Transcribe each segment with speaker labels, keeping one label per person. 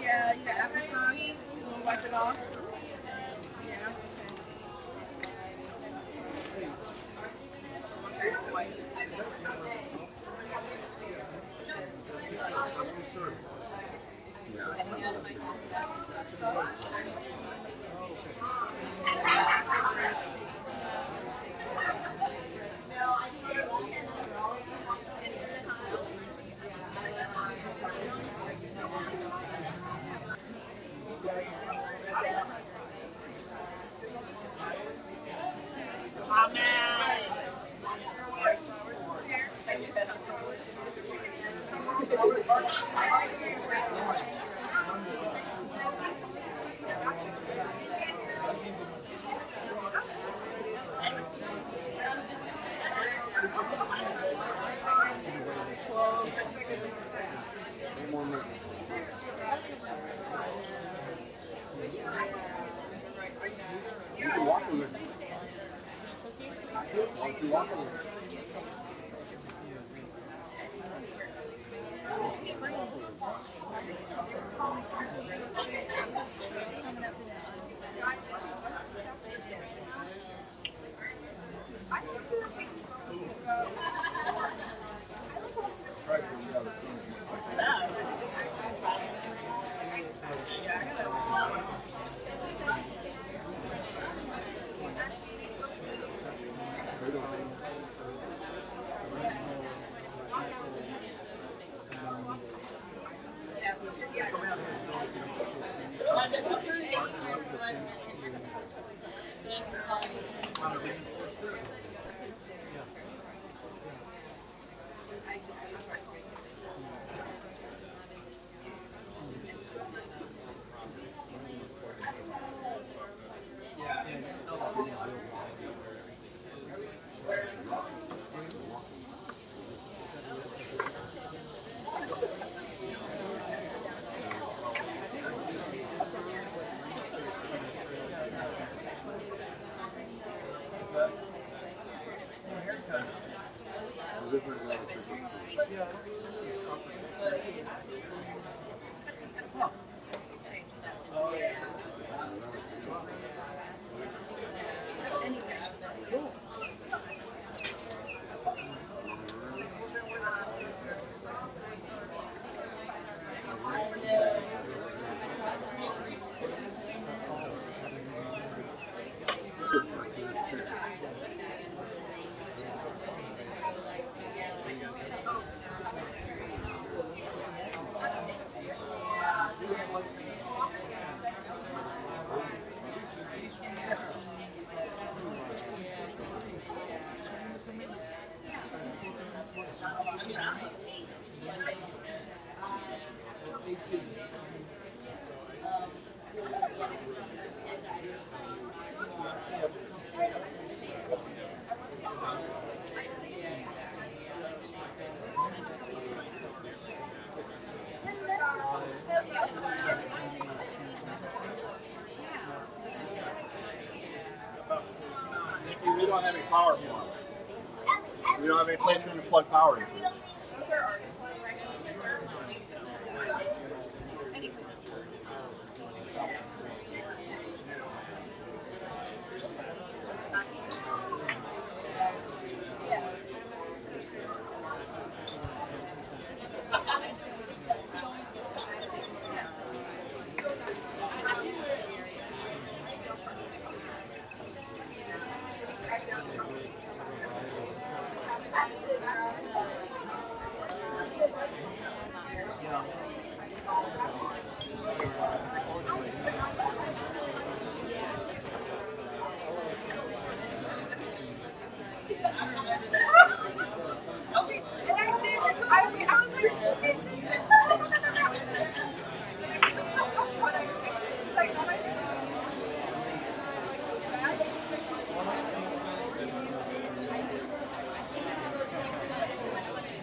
Speaker 1: Yeah, you got applesauce. You want to wipe it off? Yeah.
Speaker 2: We don't have any power for it. We don't have any place for them to plug power into.
Speaker 1: Okay, and I did. I was like, okay, what I it's like, when I see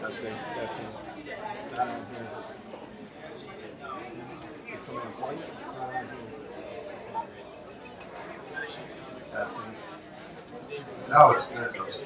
Speaker 2: Testing, testing. Testing. No, it's there. It goes.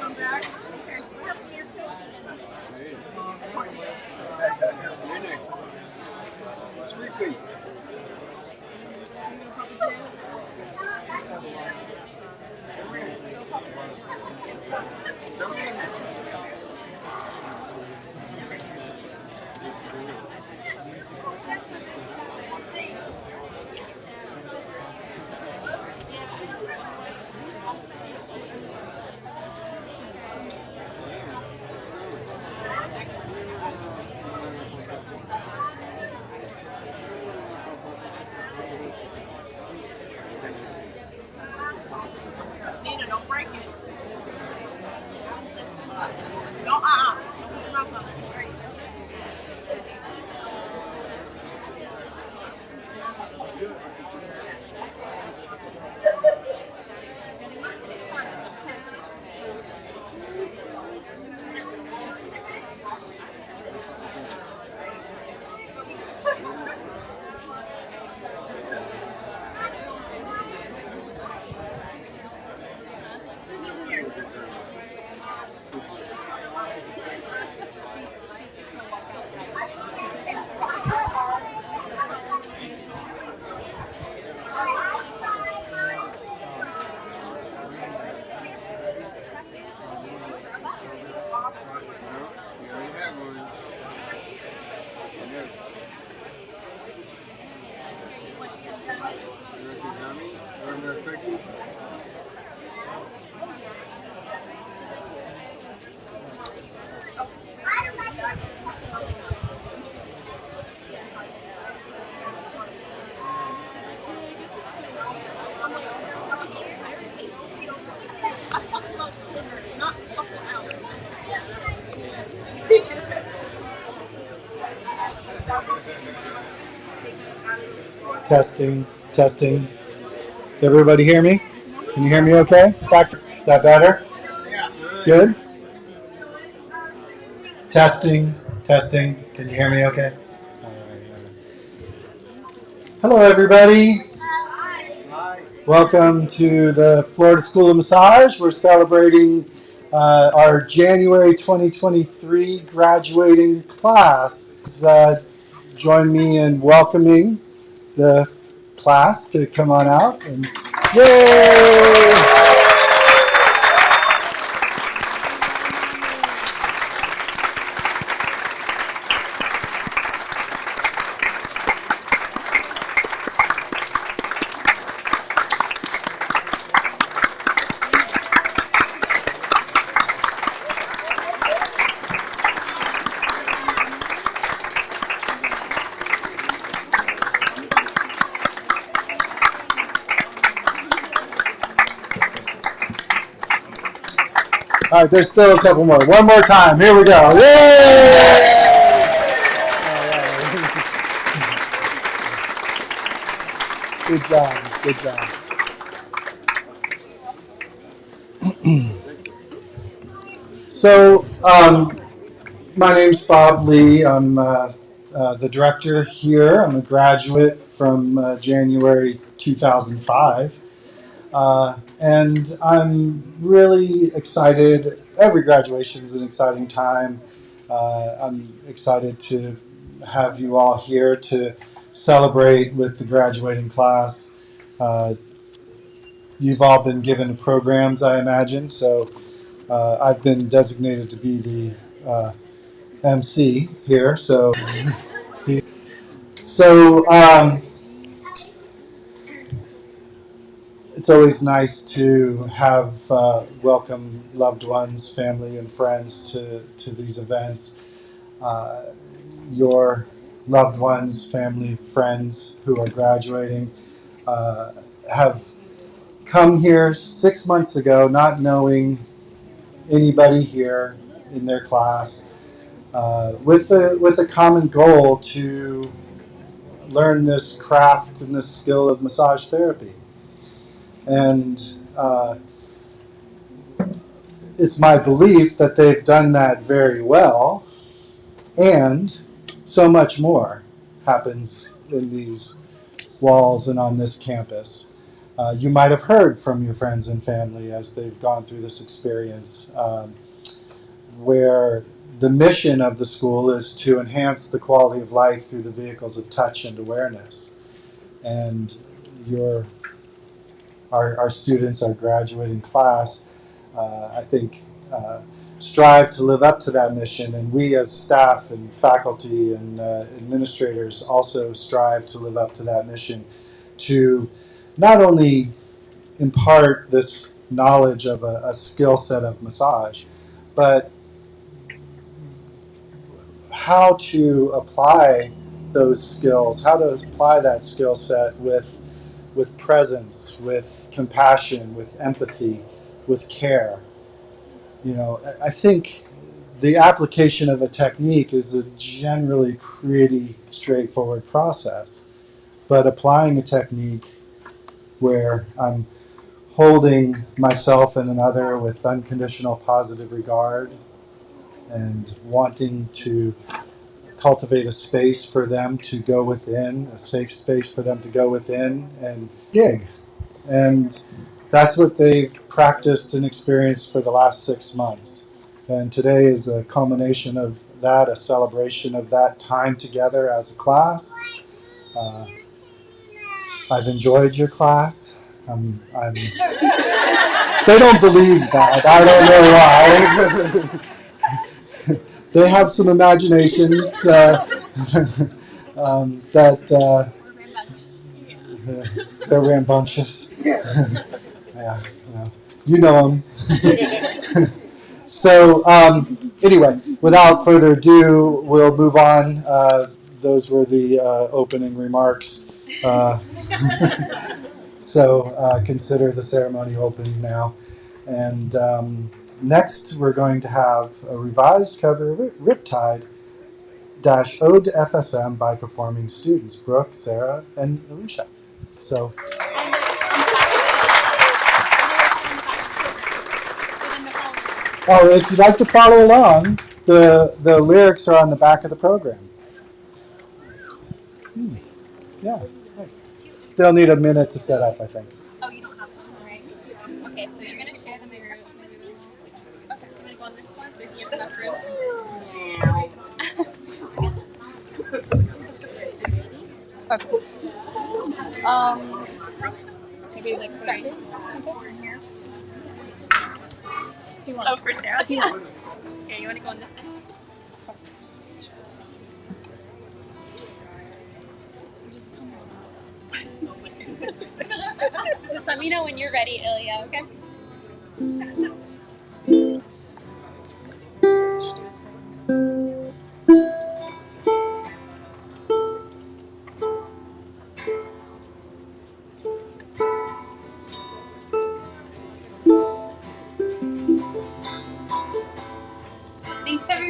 Speaker 2: come back. Nina, don't break it. Don't, Don't put your mouth on it. There you go.
Speaker 3: Testing, testing. Does everybody hear me? Can you hear me okay? Back. Is that better? Good? Testing, testing. Can you hear me okay? All right. Hello, everybody. Welcome to the Florida School of Massage. We're celebrating our January 2023 graduating class. Join me in welcoming the class to come on out. And yay! All right, there's still a couple more. One more time. Here we go. Yay! Good job. Good job. So, my name's Bob Lee. I'm the director here. I'm a graduate from January 2005. And I'm really excited. Every graduation is an exciting time. I'm excited to have you all here to celebrate with the graduating class. You've all been given programs, I imagine, so I've been designated to be the MC here. So it's always nice to have welcome loved ones, family, and friends to these events. Uh, your loved ones, family, friends who are graduating uh, have come here 6 months ago not knowing anybody here in their class with a common goal to learn this craft and this skill of massage therapy. And it's my belief that they've done that very well, and so much more happens in these walls and on this campus. You might have heard from your friends and family as they've gone through this experience, where the mission of the school is to enhance the quality of life through the vehicles of touch and awareness. And our students, our graduating class, I think strive to live up to that mission, and we as staff and faculty and administrators also strive to live up to that mission, to not only impart this knowledge of a skill set of massage, but how to apply those skills, how to apply that skill set with presence, with compassion, with empathy, with care. You know, I think the application of a technique is a generally pretty straightforward process, but applying a technique where I'm holding myself and another with unconditional positive regard and wanting to cultivate a space for them to go within, a safe space for them to go within and gig. And that's what they've practiced and experienced for the last 6 months. And today is a culmination of that, a celebration of that time together as a class. I've enjoyed your class. They don't believe that. I don't know why. They have some imaginations that they're rambunctious. Yeah, well, you know them. So anyway, without further ado, we'll move on. Those were the opening remarks. So consider the ceremony open now. And next, we're going to have a revised cover of Riptide Ode to FSM by performing students Brooke, Sarah, and Alicia. So. Oh, if you'd like to follow along, the lyrics are on the back of the program. Yeah, nice. They'll need a minute to set up, I think.
Speaker 1: Oh, you don't have one, right? Okay, so you're going to share them in your Okay, I'm going to go on this one so he has enough room. Okay. Maybe like, sorry. Here. Oh, for Sarah? Yeah. Here, you want to go on this side? Just let me know when you're ready, Ilya, okay?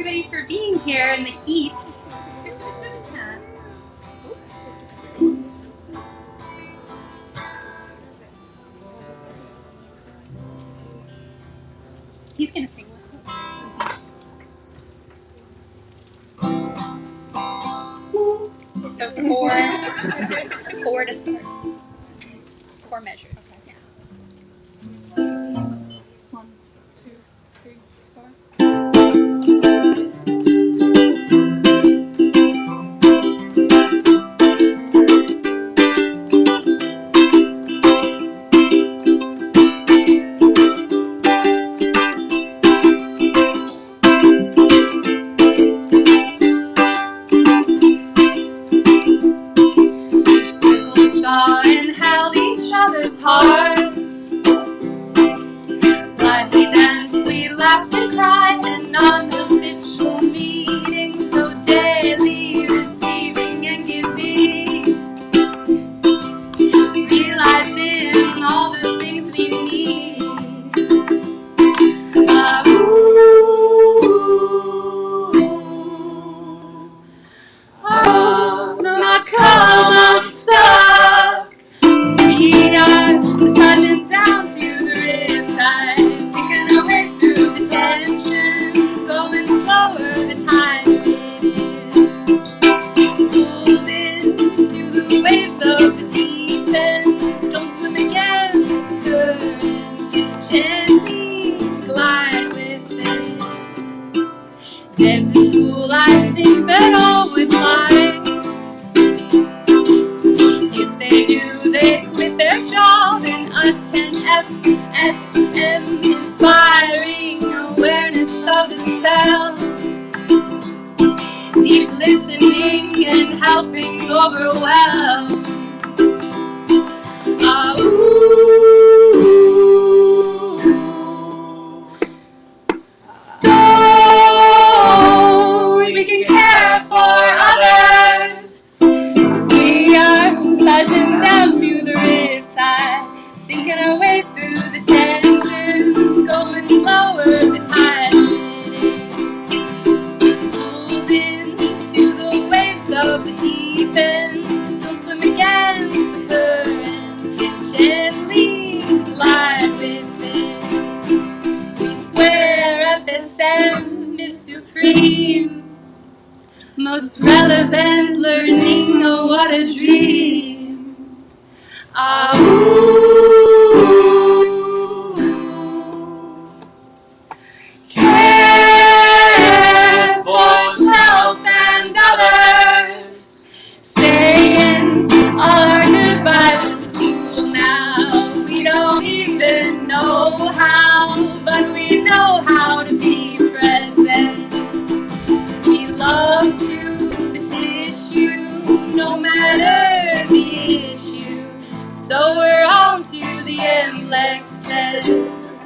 Speaker 1: everybody for being here in the heat. He's gonna sing with us. So four to start. 4 measures. Okay. Yeah. 1, 2, 3, 4. Saw and held each other's hearts. While we danced, we laughed and cried, an unhabitual meeting, so daily receiving and giving, realizing all the things we need. Not come unstuck. We are massaging down to the riptide, sinking our way through the tension, going slower the tighter it is. Pulled into the waves of the deep end, don't swim against the current, gently glide with it. There's a school I think that all would like. If they knew they'd quit their job and attend FSM, inspiring awareness of the self, deep listening and helping overwhelm. So we can care for others. We are massaging down to the riptide, sinking our way through the tension, going slower the tighter it is. Pulled into the waves of the deep end, don't swim against the current, gently glide with it. We swear FSM is supreme, most relevant learning, oh what a dream. Care for self and others, saying all our goodbyes to school now. We don't even know how, but we know how to be present. We love to the tissue, no matter the issue. So we're on to the MLEX test,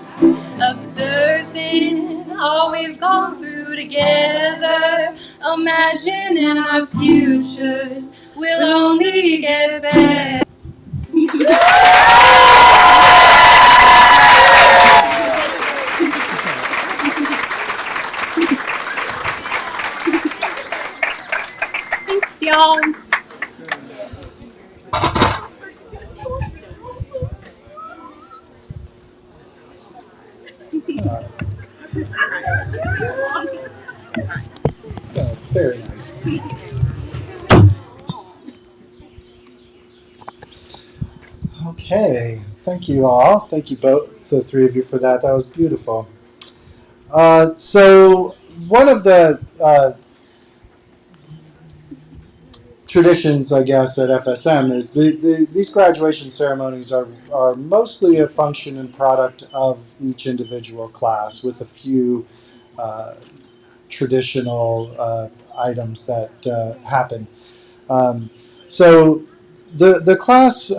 Speaker 1: observing all we've gone through together, imagining our futures will only get better. Thanks, y'all.
Speaker 3: Oh, very nice. Okay, thank you all. Thank you both, the three of you, for that. That was beautiful. So one of the traditions, I guess, at FSM is these graduation ceremonies are mostly a function and product of each individual class, with a few traditional items that happen. So the class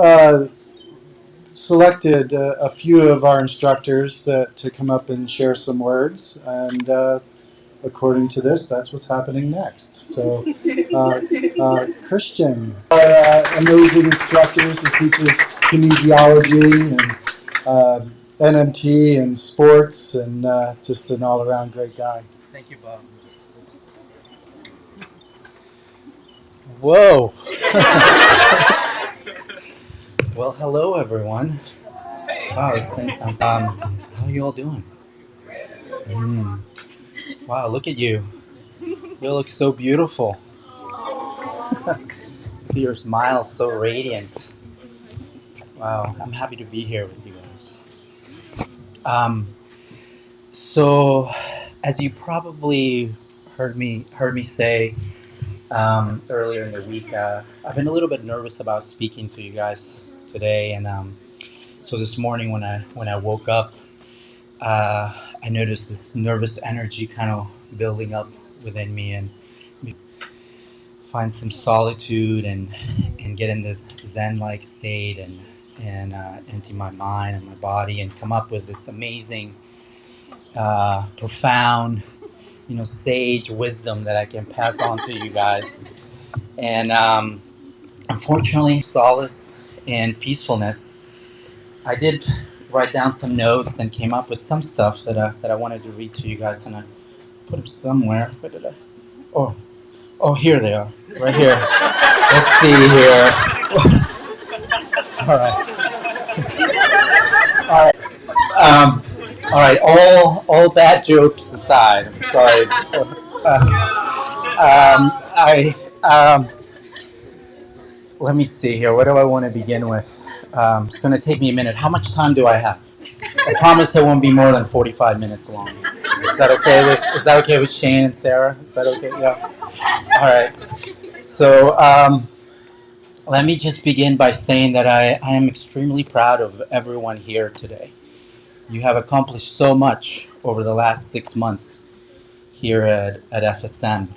Speaker 3: selected a few of our instructors to come up and share some words, and according to this, that's what's happening next. So Christian, amazing instructors who teach us kinesiology and NMT and sports, and just an all-around great guy.
Speaker 4: Thank you, Bob. Whoa. Well, hello everyone. Wow, this thing sounds. How are you all doing? Mm. Wow, look at you. You look so beautiful. Your smile so radiant. Wow, I'm happy to be here with you guys. Um, so, as you probably heard me say earlier in the week, I've been a little bit nervous about speaking to you guys today, and so this morning when I woke up, I noticed this nervous energy kind of building up within me, and find some solitude and get in this zen-like state and empty my mind and my body and come up with this amazing, profound, sage wisdom that I can pass on to you guys. And unfortunately, solace and peacefulness. I did write down some notes and came up with some stuff that I wanted to read to you guys, and I put them somewhere. Where did I? Oh, here they are, right here. Let's see here. All right. All right. All right. All bad jokes aside. I'm sorry. I Let me see here. What do I want to begin with? It's going to take me a minute. How much time do I have? I promise it won't be more than 45 minutes long. Is that okay with Shane and Sarah? Is that okay? Yeah. All right. So let me just begin by saying that I am extremely proud of everyone here today. You have accomplished so much over the last 6 months here at FSM.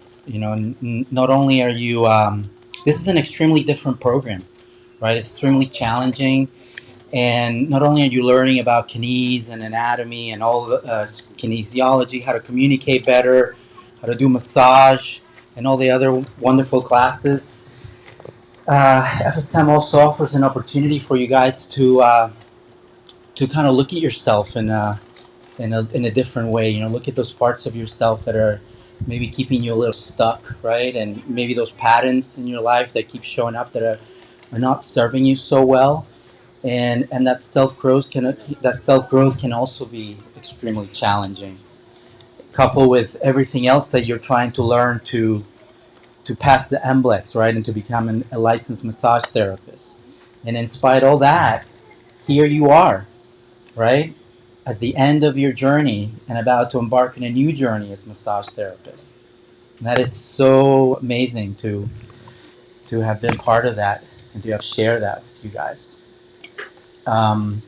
Speaker 4: Not only are you, this is an extremely different program, right? It's extremely challenging. And not only are you learning about kines and anatomy and all the kinesiology, how to communicate better, how to do massage, and all the other wonderful classes, FSM also offers an opportunity for you guys to kind of look at yourself in a different way. Look at those parts of yourself that are maybe keeping you a little stuck, right? And maybe those patterns in your life that keep showing up that are not serving you so well. And that self growth can also be extremely challenging, coupled with everything else that you're trying to learn to pass the MBLEX, right, and to become a licensed massage therapist. And in spite of all that, here you are, right, at the end of your journey and about to embark on a new journey as massage therapist. And that is so amazing to have been part of that and to have shared that with you guys. One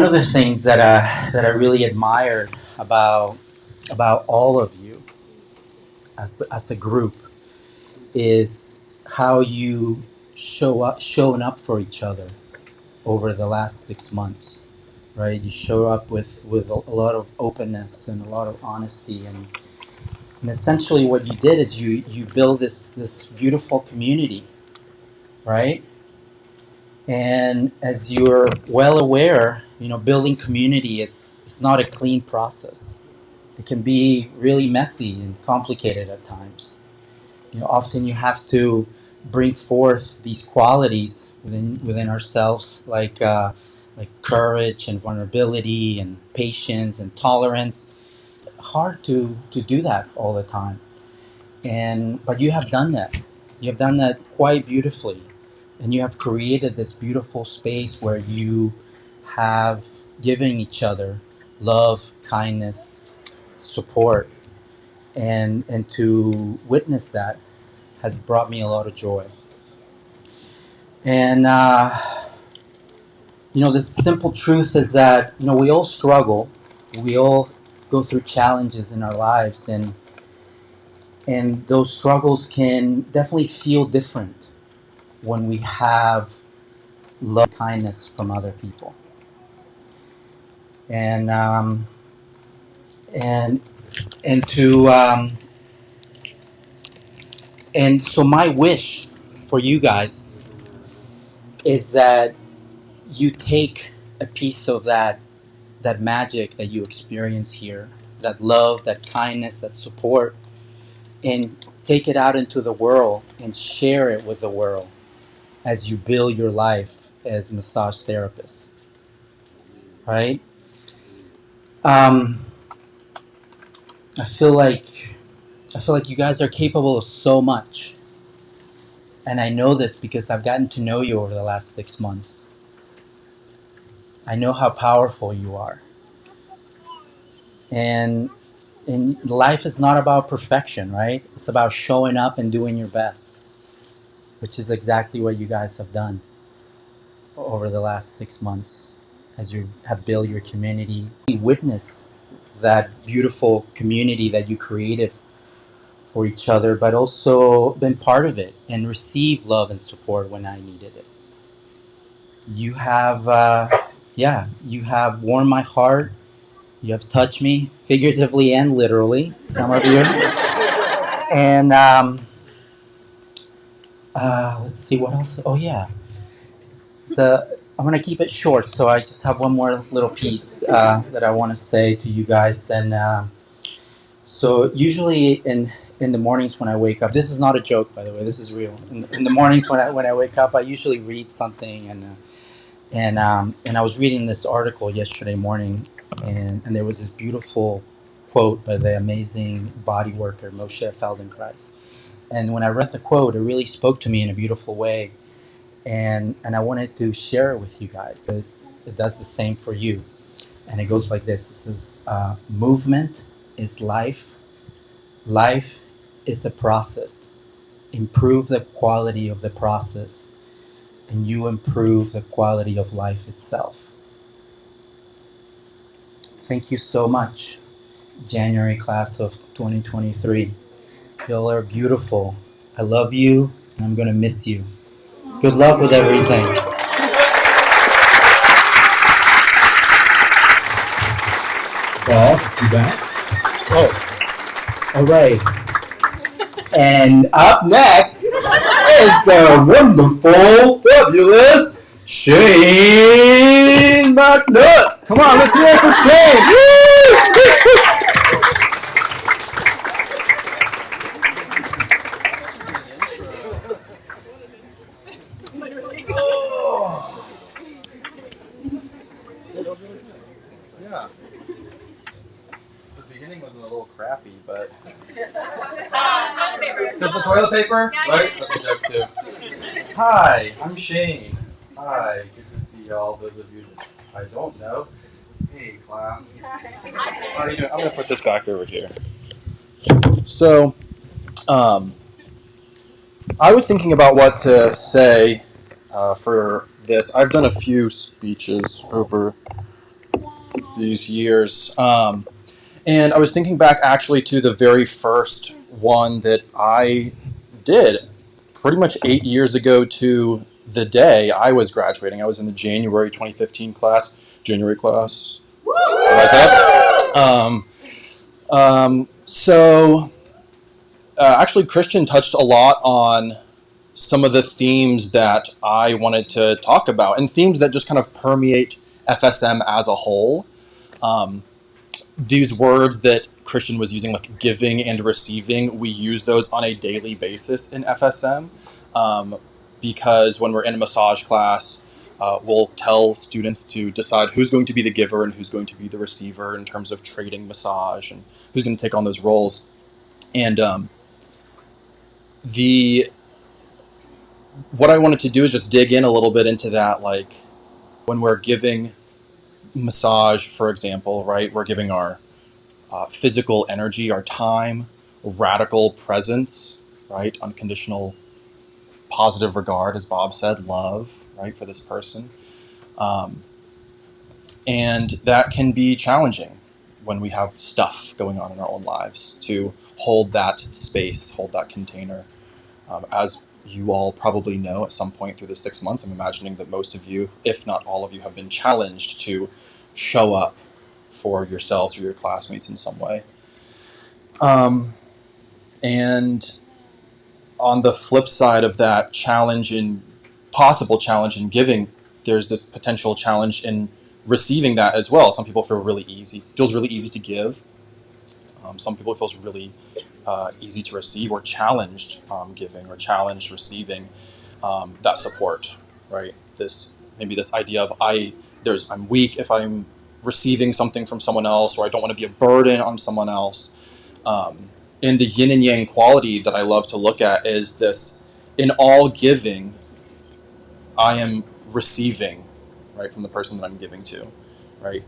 Speaker 4: of the things that I really admired about all of you as a group is how you showing up for each other over the last 6 months, right? You show up with a lot of openness and a lot of honesty, and essentially what you did is you build this beautiful community, right? And as you're well aware, building community is not a clean process. It can be really messy and complicated at times. Often you have to bring forth these qualities within ourselves, like courage and vulnerability and patience and tolerance. Hard to do that all the time, but you have done that. You have done that quite beautifully, and you have created this beautiful space where you have given each other love, kindness, support, and to witness that has brought me a lot of joy. And the simple truth is that we all struggle, we all go through challenges in our lives, and those struggles can definitely feel different when we have love, kindness from other people, and and and to and so my wish for you guys is that you take a piece of that magic that you experience here, that love, that kindness, that support, and take it out into the world and share it with the world as you build your life as a massage therapist, right? Um, I feel like you guys are capable of so much, and I know this because I've gotten to know you over the last 6 months. I know how powerful you are, and life is not about perfection, right? It's about showing up and doing your best, which is exactly what you guys have done over the last 6 months as you have built your community. Witness that beautiful community that you created for each other, but also been part of it and received love and support when I needed it. You have, you have warmed my heart. You have touched me figuratively and literally, some of you. And let's see what else. Oh yeah, I'm gonna keep it short, so I just have one more little piece that I want to say to you guys. And so usually in the mornings when I wake up, this is not a joke, by the way. This is real. In the mornings when I wake up, I usually read something, and I was reading this article yesterday morning, and there was this beautiful quote by the amazing body worker Moshe Feldenkrais. And when I read the quote, it really spoke to me in a beautiful way, and I wanted to share it with you guys. It does the same for you, and it goes like this. It says, "Movement is life. Life is a process. Improve the quality of the process, and you improve the quality of life itself." Thank you so much, January class of 2023. Y'all are beautiful. I love you, and I'm gonna miss you. Good luck with everything. Bob, you back? Oh, all right. And up next is the wonderful, fabulous Shane McNutt. Come on, let's hear it for Shane. Woo!
Speaker 2: Yeah. The beginning was a little crappy, but. Because the toilet paper, right? That's a joke too. Hi, I'm Shane. Hi, good to see y'all. Those of you that I don't know. Hey, class. How are you doing? I'm gonna put this back over here. So, I was thinking about what to say for this. I've done a few speeches over these years. And I was thinking back actually to the very first one that I did pretty much 8 years ago to the day I was graduating. I was in the January 2015 class. January class. Rise up. Actually, Christian touched a lot on some of the themes that I wanted to talk about, and themes that just kind of permeate FSM as a whole. These words that Christian was using, like giving and receiving, we use those on a daily basis in FSM, because when we're in a massage class, we'll tell students to decide who's going to be the giver and who's going to be the receiver in terms of trading massage and who's going to take on those roles. And what I wanted to do is just dig in a little bit into that, like when we're giving massage, for example, right? We're giving our physical energy, our time, radical presence, right? Unconditional positive regard, as Bob said, love, right, for this person. And that can be challenging when we have stuff going on in our own lives to hold that space, hold that container. As you all probably know, at some point through the 6 months, I'm imagining that most of you, if not all of you, have been challenged to show up for yourselves or your classmates in some way. And on the flip side of that possible challenge in giving, there's this potential challenge in receiving that as well. Some people feels really easy to give. Some people it feels really easy to receive, or challenged giving, or challenged receiving that support, right? Maybe this idea of I'm weak if I'm receiving something from someone else, or I don't want to be a burden on someone else. And the yin and yang quality that I love to look at is this: in all giving, I am receiving, right, from the person that I'm giving to, right?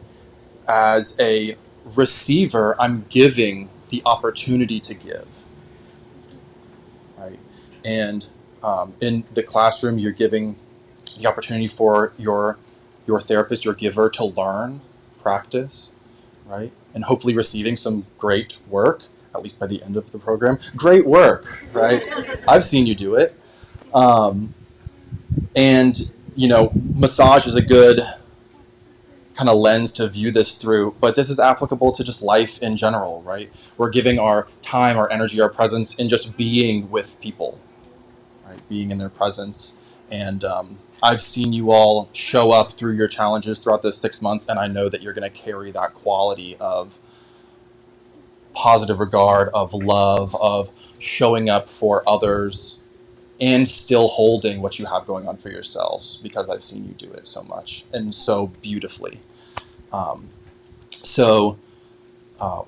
Speaker 2: As a receiver, I'm giving the opportunity to give, right? And in the classroom, you're giving the opportunity for your therapist, your giver, to learn, practice, right? And hopefully receiving some great work, at least by the end of the program. Great work, right? I've seen you do it. And, massage is a good kind of lens to view this through, but this is applicable to just life in general, right? We're giving our time, our energy, our presence in just being with people, right? Being in their presence. And I've seen you all show up through your challenges throughout the 6 months, and I know that you're going to carry that quality of positive regard, of love, of showing up for others, and still holding what you have going on for yourselves, because I've seen you do it so much and so beautifully. So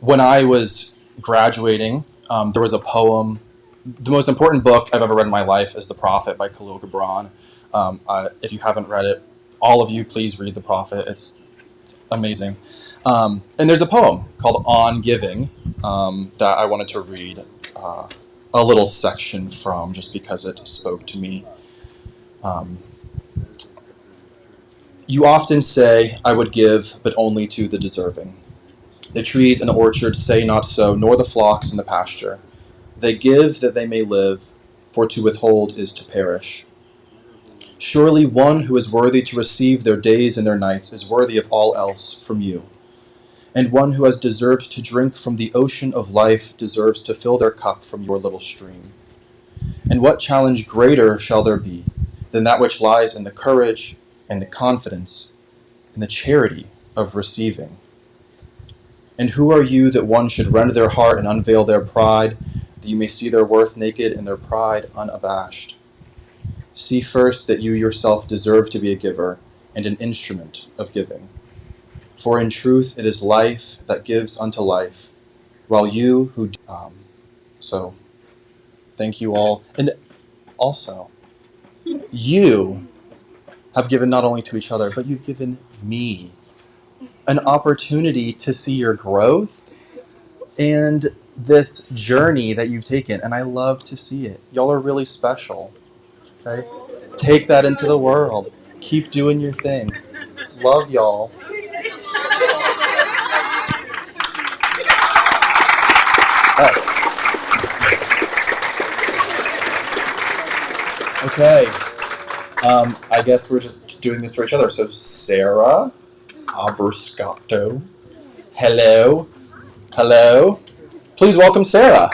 Speaker 2: when I was graduating, there was a poem. The most important book I've ever read in my life is The Prophet by Khalil Gibran. If you haven't read it, all of you, please read The Prophet. It's amazing. And there's a poem called On Giving that I wanted to read a little section from, just because it spoke to me. You often say, I would give, but only to the deserving. The trees in the orchard say not so, nor the flocks in the pasture. They give that they may live, for to withhold is to perish. Surely one who is worthy to receive their days and their nights is worthy of all else from you. And one who has deserved to drink from the ocean of life deserves to fill their cup from your little stream. And what challenge greater shall there be than that which lies in the courage and the confidence and the charity of receiving? And who are you that one should rend their heart and unveil their pride, that you may see their worth naked and their pride unabashed? See first that you yourself deserve to be a giver and an instrument of giving. For in truth it is life that gives unto life, while you who so thank you all. And also, you have given not only to each other, but you've given me an opportunity to see your growth and this journey that you've taken, and I love to see it. Y'all are really special. Okay? Take that into the world. Keep doing your thing. Love y'all. Okay. I guess we're just doing this for each other. So Sarah Aberscotto. Hello. Hello. Please welcome Sarah.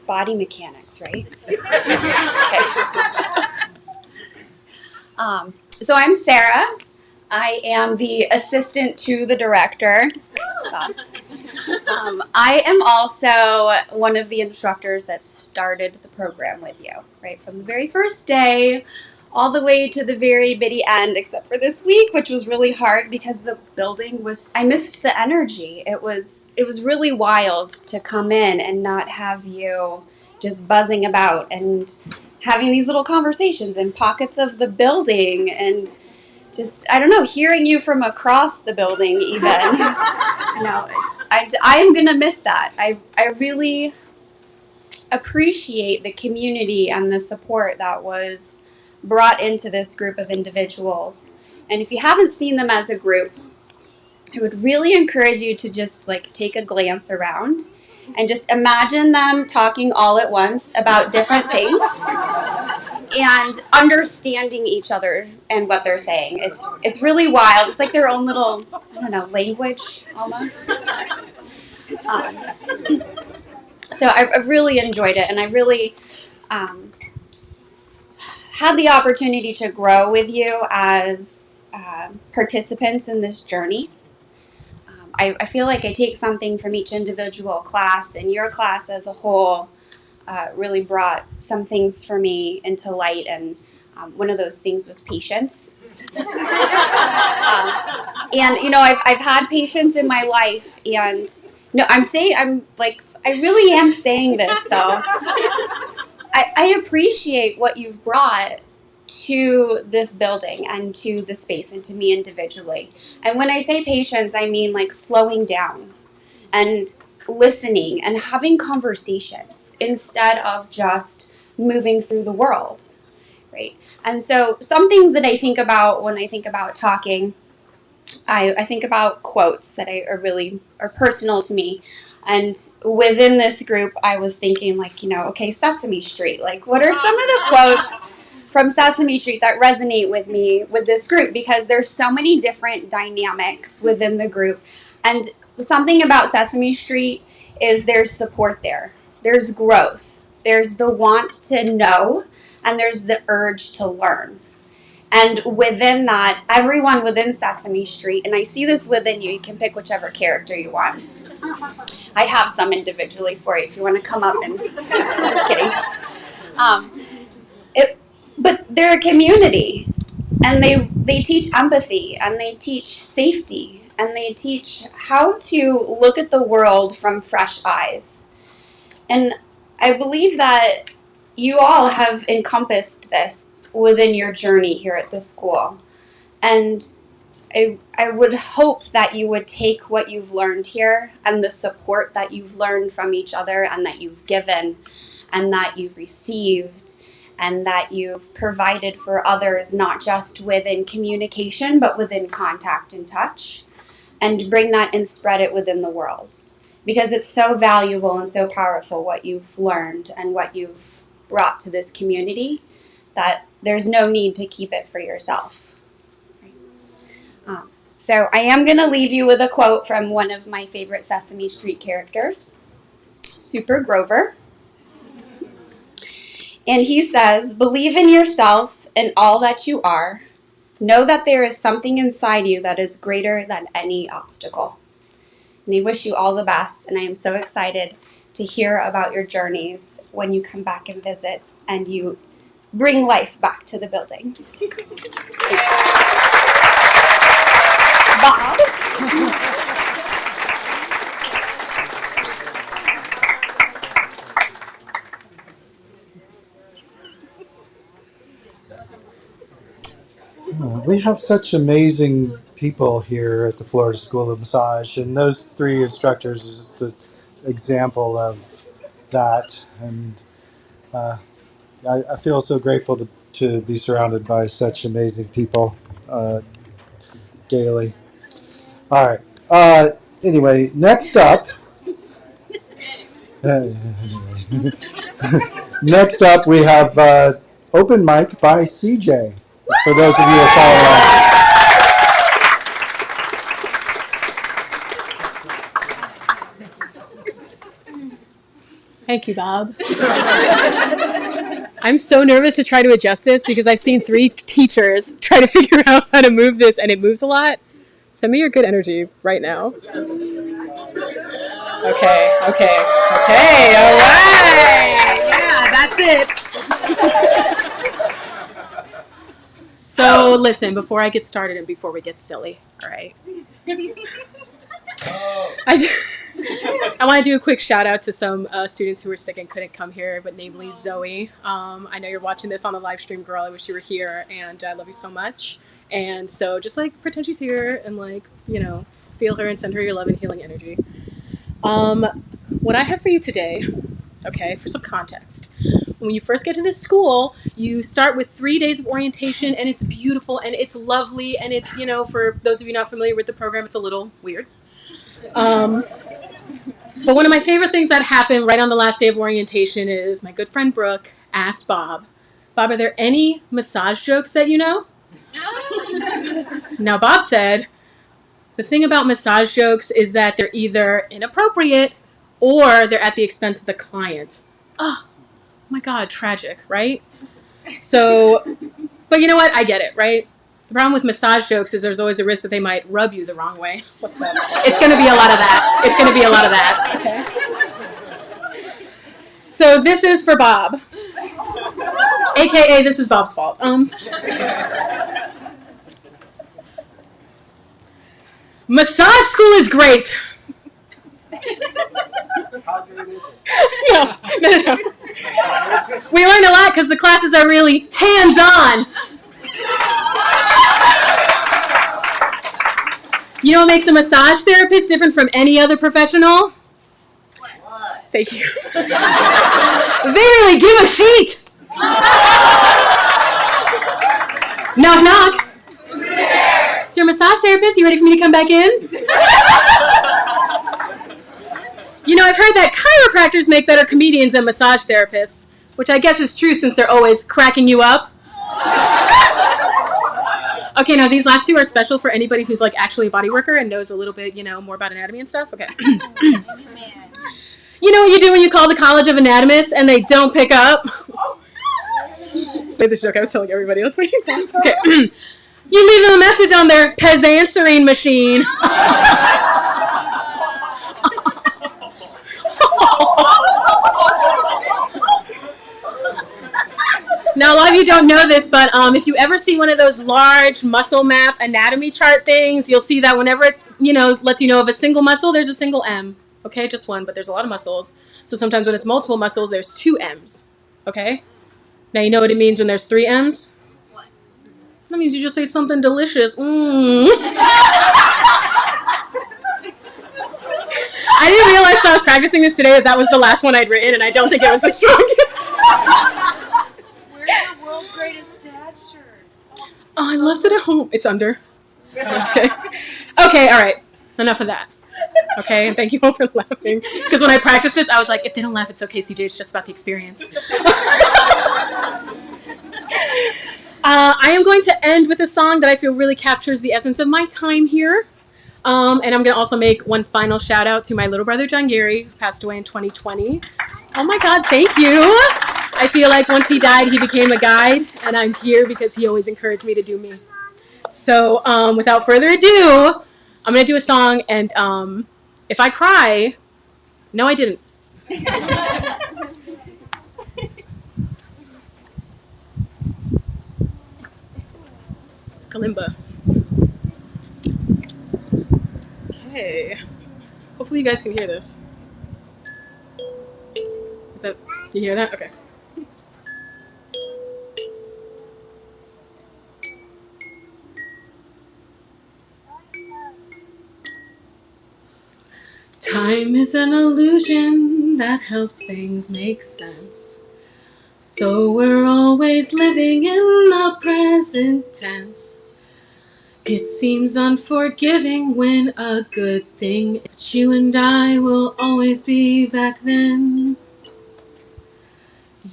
Speaker 5: Body mechanics, right? Okay. So I'm Sarah. I am the assistant to the director. I am also one of the instructors that started the program with you, right? From the very first day all the way to the very bitty end, except for this week, which was really hard because the building I missed the energy. It was really wild to come in and not have you just buzzing about and having these little conversations in pockets of the building, and just, I don't know, hearing you from across the building even. I am going to miss that. I really appreciate the community and the support that was brought into this group of individuals. And if you haven't seen them as a group, I would really encourage you to just take a glance around and just imagine them talking all at once about different things and understanding each other and what they're saying. It's really wild. It's like their own little, language almost. So I've really enjoyed it, and I really had the opportunity to grow with you as participants in this journey. I feel like I take something from each individual class, and your class as a whole really brought some things for me into light, and one of those things was patience. And you know, I've had patience in my life, and no, I really am saying this though. I appreciate what you've brought to this building and to the space and to me individually. And when I say patience, I mean like slowing down and listening and having conversations instead of just moving through the world, right? And so some things that I think about when I think about talking, I think about quotes that are personal to me. And within this group, I was thinking like, you know, okay, Sesame Street, like what are some of the quotes from Sesame Street that resonate with me with this group? Because there's so many different dynamics within the group. And something about Sesame Street is there's support there. There's growth. There's the want to know, and there's the urge to learn. And within that, everyone within Sesame Street, and I see this within you, you can pick whichever character you want. I have some individually for you if you want to come up and, I'm just kidding. But they're a community, and they teach empathy, and they teach safety, and they teach how to look at the world from fresh eyes. And I believe that you all have encompassed this within your journey here at the school. And I would hope that you would take what you've learned here and the support that you've learned from each other and that you've given and that you've received and that you've provided for others, not just within communication, but within contact and touch, and bring that and spread it within the world. Because it's so valuable and so powerful what you've learned and what you've brought to this community that there's no need to keep it for yourself. So I am going to leave you with a quote from one of my favorite Sesame Street characters, Super Grover. And he says, "Believe in yourself and all that you are. Know that there is something inside you that is greater than any obstacle." And I wish you all the best, and I am so excited to hear about your journeys when you come back and visit and you bring life back to the building. Bob?
Speaker 3: We have such amazing people here at the Florida School of Massage, and those three instructors is just an example of that. And I feel so grateful to be surrounded by such amazing people daily. All right. Anyway, next up. Next up, we have Open Mic by CJ. For those of you who are following.
Speaker 6: Thank you, Bob. I'm so nervous to try to adjust this because I've seen 3 teachers try to figure out how to move this, and it moves a lot. Send me your good energy right now. Okay, all right. Yeah, that's it. So listen, before I get started and before we get silly, all right? I want to do a quick shout out to some students who were sick and couldn't come here, but namely Zoe. I know you're watching this on the live stream, girl. I wish you were here, and I love you so much. And so just like pretend she's here and like, you know, feel her and send her your love and healing energy. What I have for you today, okay, for some context. When you first get to this school, you start with 3 days of orientation, and it's beautiful and it's lovely, and it's, you know, for those of you not familiar with the program, it's a little weird. But one of my favorite things that happened right on the last day of orientation is my good friend Brooke asked Bob, are there any massage jokes that you know? Now Bob said, the thing about massage jokes is that they're either inappropriate or they're at the expense of the client. Oh my God, tragic, right? So, but you know what? I get it, right? The problem with massage jokes is there's always a risk that they might rub you the wrong way. What's that? It's going to be a lot of that. It's going to be a lot of that. Okay. So this is for Bob, aka this is Bob's fault. Massage school is great.
Speaker 3: How great is it?
Speaker 6: No. We learned a lot because the classes are really hands-on. You know what makes a massage therapist different from any other professional?
Speaker 3: What?
Speaker 6: Thank you. They really give a sheet. Knock, knock. It's your massage therapist. You ready for me to come back in? You know, I've heard that chiropractors make better comedians than massage therapists, which I guess is true since they're always cracking you up. Okay, now these last two are special for anybody who's like actually a body worker and knows a little bit, more about anatomy and stuff. Okay. You know what you do when you call the College of Anatomists and they don't pick up? Say this joke I was telling everybody else. Okay. You leave them a message on their Pez answering machine. Now, a lot of you don't know this, but if you ever see one of those large muscle map anatomy chart things, you'll see that whenever it, lets you know of a single muscle, there's a single M. Okay, just one, but there's a lot of muscles. So sometimes when it's multiple muscles, there's 2 M's. Okay? Now, you know what it means when there's 3 M's? What? That means you just say something delicious. I didn't realize I was practicing this today that was the last one I'd written, and I don't think it was the strongest.
Speaker 7: Where's your world's greatest dad shirt?
Speaker 6: Oh, I left it at home. It's under. Okay, all right. Enough of that. Okay, and thank you all for laughing. Because when I practiced this, I was like, if they don't laugh, it's okay, CJ. It's just about the experience. I am going to end with a song that I feel really captures the essence of my time here. And I'm going to also make one final shout out to my little brother, John Gary, who passed away in 2020. Oh my God, thank you. I feel like once he died, he became a guide, and I'm here because he always encouraged me to do me. So without further ado, I'm going to do a song, and if I cry, no, I didn't. Kalimba. Okay. Hopefully you guys can hear this. You hear that? Okay. Time is an illusion that helps things make sense. So we're always living in the present tense. It seems unforgiving when a good thing, but you and I will always be back then.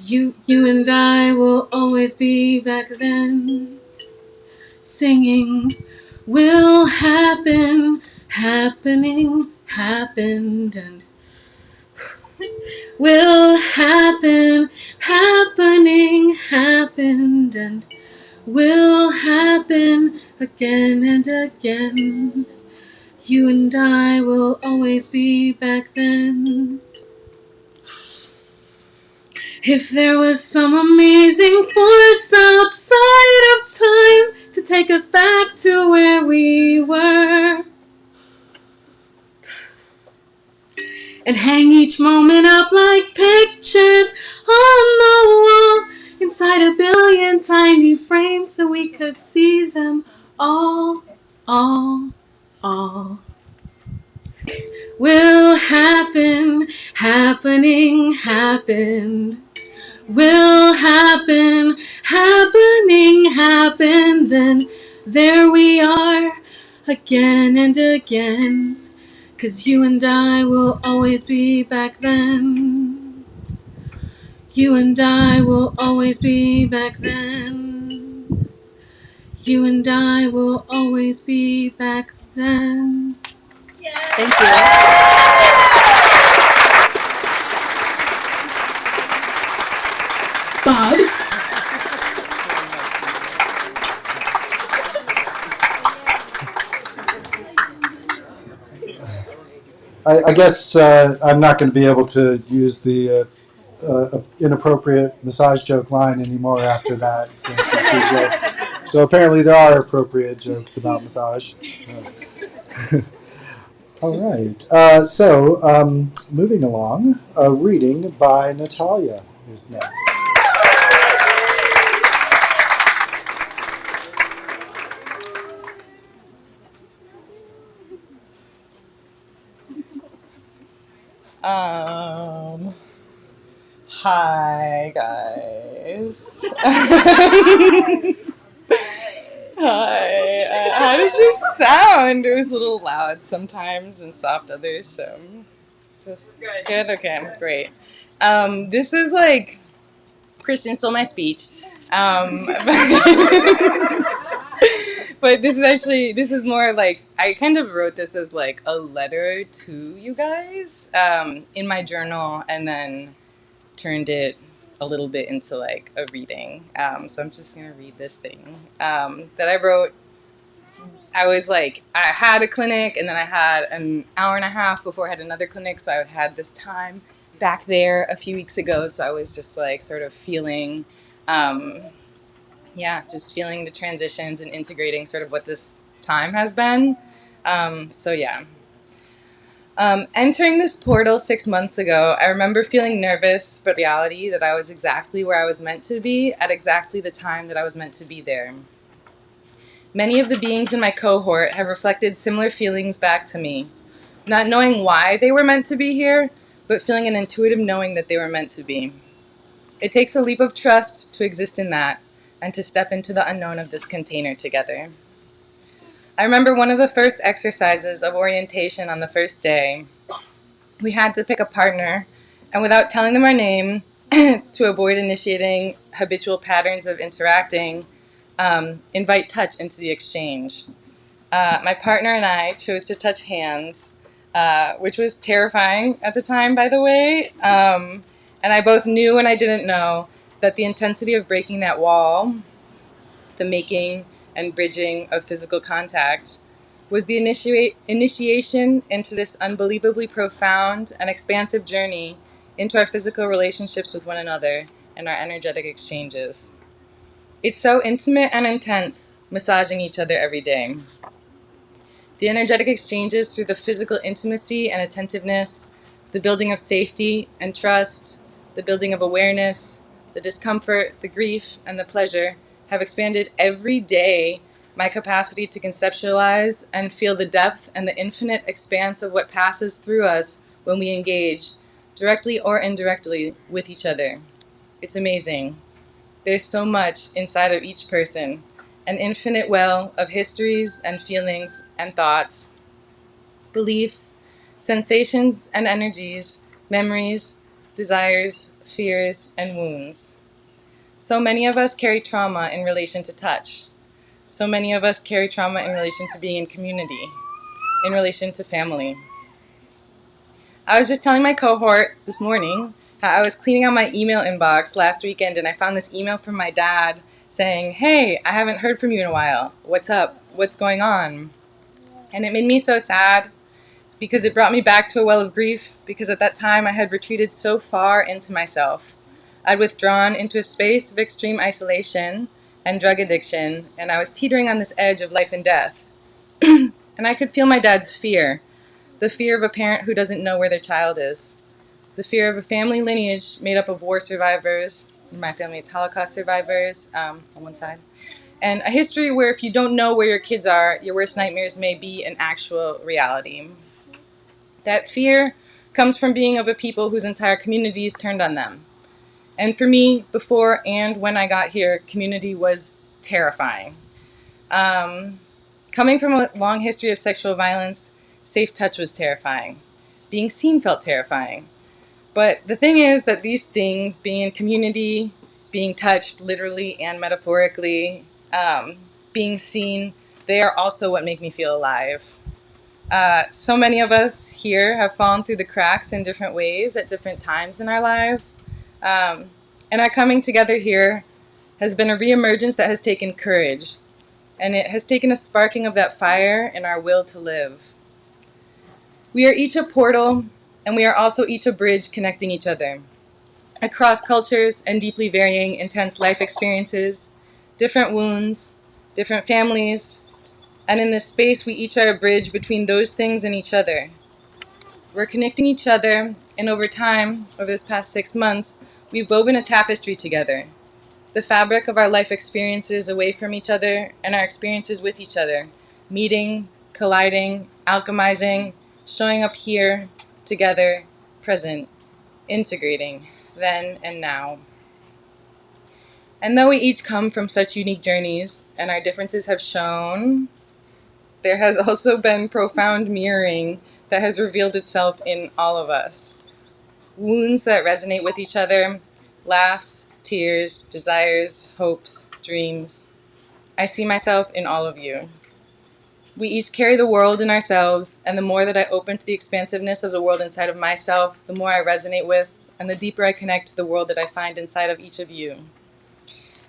Speaker 6: You and I will always be back then. Singing will happen, happening, happened, and will happen, happening, happened, and will happen again and again. You and I will always be back then. If there was some amazing force outside of time to take us back to where we were, and hang each moment up like pictures on the wall, inside a billion tiny frames so we could see them all. Will happen, happening, happened. Will happen, happening, happened, and there we are again and again. 'Cause you and I will always be back then. You and I will always be back then. You and I will always be back then. Yay. Thank you. Bob?
Speaker 3: I guess I'm not going to be able to use the inappropriate massage joke line anymore after that. CJ. So apparently there are appropriate jokes about massage. All right. Moving along, a reading by Natalia is next.
Speaker 8: Hi guys. Hi. How does this sound? It was a little loud sometimes and soft others, so just good. Okay, great. This is like Christian stole my speech. But this is more like, I kind of wrote this as like a letter to you guys in my journal, and then turned it a little bit into like a reading. So I'm just gonna read this thing that I wrote. I had a clinic, and then I had an hour and a half before I had another clinic, so I had this time back there a few weeks ago, so I was just like sort of feeling just feeling the transitions and integrating sort of what this time has been. Entering this portal 6 months ago, I remember feeling nervous, but reality that I was exactly where I was meant to be at exactly the time that I was meant to be there. Many of the beings in my cohort have reflected similar feelings back to me, not knowing why they were meant to be here, but feeling an intuitive knowing that they were meant to be. It takes a leap of trust to exist in that, and to step into the unknown of this container together. I remember one of the first exercises of orientation on the first day. We had to pick a partner, and without telling them our name, to avoid initiating habitual patterns of interacting, invite touch into the exchange. My partner and I chose to touch hands, which was terrifying at the time, by the way. And I both knew and I didn't know that the intensity of breaking that wall, the making and bridging of physical contact, was the initiation into this unbelievably profound and expansive journey into our physical relationships with one another and our energetic exchanges. It's so intimate and intense, massaging each other every day. The energetic exchanges through the physical intimacy and attentiveness, the building of safety and trust, the building of awareness, the discomfort, the grief, and the pleasure have expanded every day my capacity to conceptualize and feel the depth and the infinite expanse of what passes through us when we engage, directly or indirectly, with each other. It's amazing. There's so much inside of each person, an infinite well of histories and feelings and thoughts, beliefs, sensations and energies, memories, desires, fears, and wounds. So many of us carry trauma in relation to touch. So many of us carry trauma in relation to being in community, in relation to family. I was just telling my cohort this morning how I was cleaning out my email inbox last weekend, and I found this email from my dad saying, "Hey, I haven't heard from you in a while. What's up? What's going on?" And it made me so sad because it brought me back to a well of grief, because at that time I had retreated so far into myself. I'd withdrawn into a space of extreme isolation and drug addiction, and I was teetering on this edge of life and death. And I could feel my dad's fear, the fear of a parent who doesn't know where their child is, the fear of a family lineage made up of war survivors. In my family, it's Holocaust survivors on one side, and a history where if you don't know where your kids are, your worst nightmares may be an actual reality. That fear comes from being of a people whose entire communities turned on them. And for me, before and when I got here, community was terrifying. Coming from a long history of sexual violence, safe touch was terrifying. Being seen felt terrifying. But the thing is that these things, being in community, being touched literally and metaphorically, being seen, they are also what make me feel alive. So many of us here have fallen through the cracks in different ways at different times in our lives. And our coming together here has been a reemergence that has taken courage. And it has taken a sparking of that fire in our will to live. We are each a portal, and we are also each a bridge connecting each other. Across cultures and deeply varying, intense life experiences, different wounds, different families, and in this space, we each are a bridge between those things and each other. We're connecting each other, and over time, over this past 6 months, we've woven a tapestry together. The fabric of our life experiences away from each other and our experiences with each other, meeting, colliding, alchemizing, showing up here, together, present, integrating, then and now. And though we each come from such unique journeys and our differences have shown, there has also been profound mirroring that has revealed itself in all of us. Wounds that resonate with each other, laughs, tears, desires, hopes, dreams. I see myself in all of you. We each carry the world in ourselves, and the more that I open to the expansiveness of the world inside of myself, the more I resonate with, and the deeper I connect to the world that I find inside of each of you.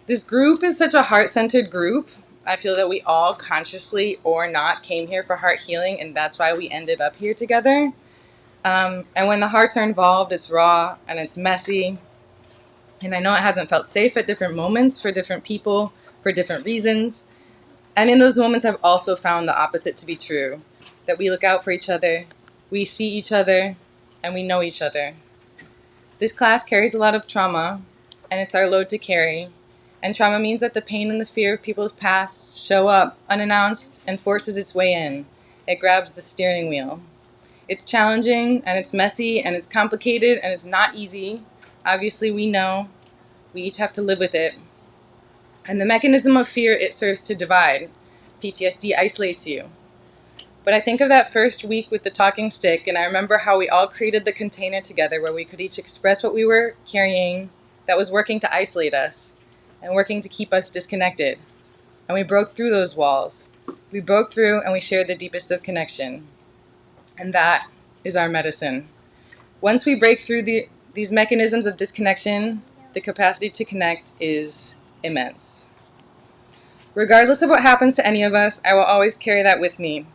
Speaker 8: This group is such a heart-centered group. I feel that we all, consciously or not, came here for heart healing, and that's why we ended up here together. And when the hearts are involved, it's raw and it's messy. And I know it hasn't felt safe at different moments for different people, for different reasons. And in those moments, I've also found the opposite to be true, that we look out for each other, we see each other, and we know each other. This class carries a lot of trauma, and it's our load to carry. And trauma means that the pain and the fear of people's past show up unannounced and forces its way in. It grabs the steering wheel. It's challenging, and it's messy, and it's complicated, and it's not easy. Obviously, we know. We each have to live with it. And the mechanism of fear, it serves to divide. PTSD isolates you. But I think of that first week with the talking stick, and I remember how we all created the container together where we could each express what we were carrying that was working to isolate us and working to keep us disconnected. And we broke through those walls. We broke through and we shared the deepest of connection. And that is our medicine. Once we break through these mechanisms of disconnection, the capacity to connect is immense. Regardless of what happens to any of us, I will always carry that with me.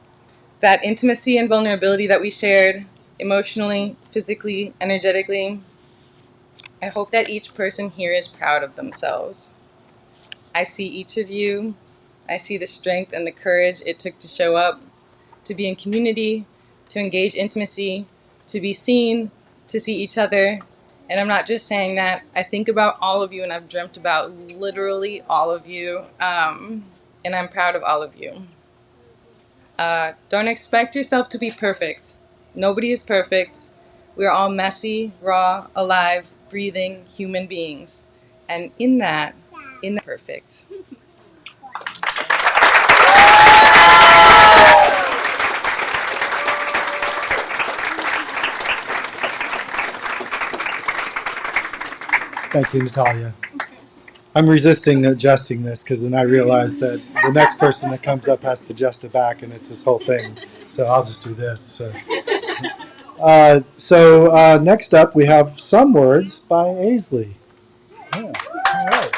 Speaker 8: That intimacy and vulnerability that we shared, emotionally, physically, energetically. I hope that each person here is proud of themselves. I see each of you. I see the strength and the courage it took to show up, to be in community, to engage intimacy, to be seen, to see each other. And I'm not just saying that. I think about all of you, and I've dreamt about literally all of you. And I'm proud of all of you. Don't expect yourself to be perfect. Nobody is perfect. We're all messy, raw, alive, breathing human beings. And in that, perfect.
Speaker 3: Thank you, Natalia. I'm resisting adjusting this because then I realize that the next person that comes up has to adjust it back, and it's this whole thing. So I'll just do this. So next up, we have Some Words by Aisley. Yeah. All right.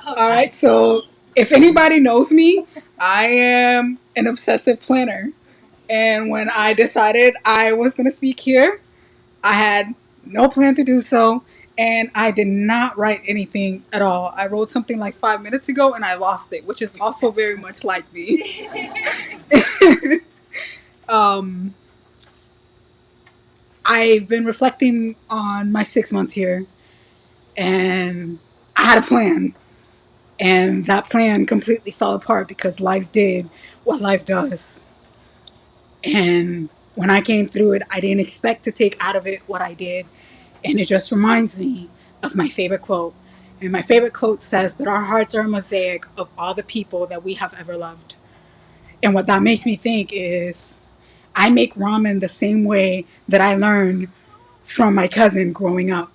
Speaker 9: All right, so if anybody knows me, I am an obsessive planner. And when I decided I was going to speak here, I had no plan to do so. And I did not write anything at all. I wrote something like 5 minutes ago and I lost it, which is also very much like me. I've been reflecting on my 6 months here, and I had a plan. And that plan completely fell apart because life did what life does. And when I came through it, I didn't expect to take out of it what I did. And it just reminds me of my favorite quote. And my favorite quote says that our hearts are a mosaic of all the people that we have ever loved. And what that makes me think is I make ramen the same way that I learned from my cousin growing up.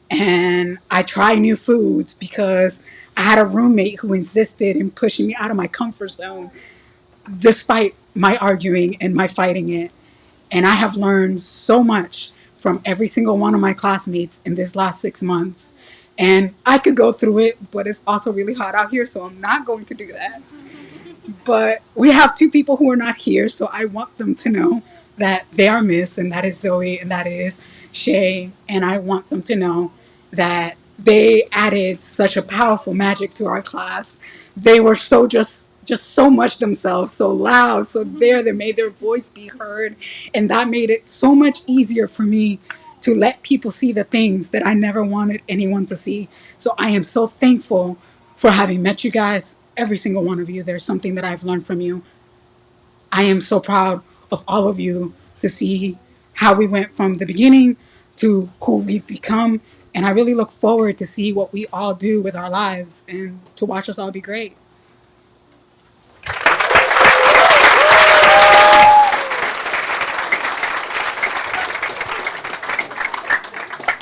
Speaker 9: And I try new foods because I had a roommate who insisted in pushing me out of my comfort zone despite my arguing and my fighting it. And I have learned so much from every single one of my classmates in this last 6 months. And I could go through it, but it's also really hot out here, so I'm not going to do that. But we have two people who are not here, so I want them to know that they are missed, and that is Zoe and that is Shay. And I want them to know that they added such a powerful magic to our class. They were so just so much themselves, so loud, so there, they made their voice be heard, and that made it so much easier for me to let people see the things that I never wanted anyone to see. So I am so thankful for having met you guys, every single one of you. There's something that I've learned from you. I am so proud of all of you to see how we went from the beginning to who we've become. And I really look forward to see what we all do with our lives and to watch us all be great.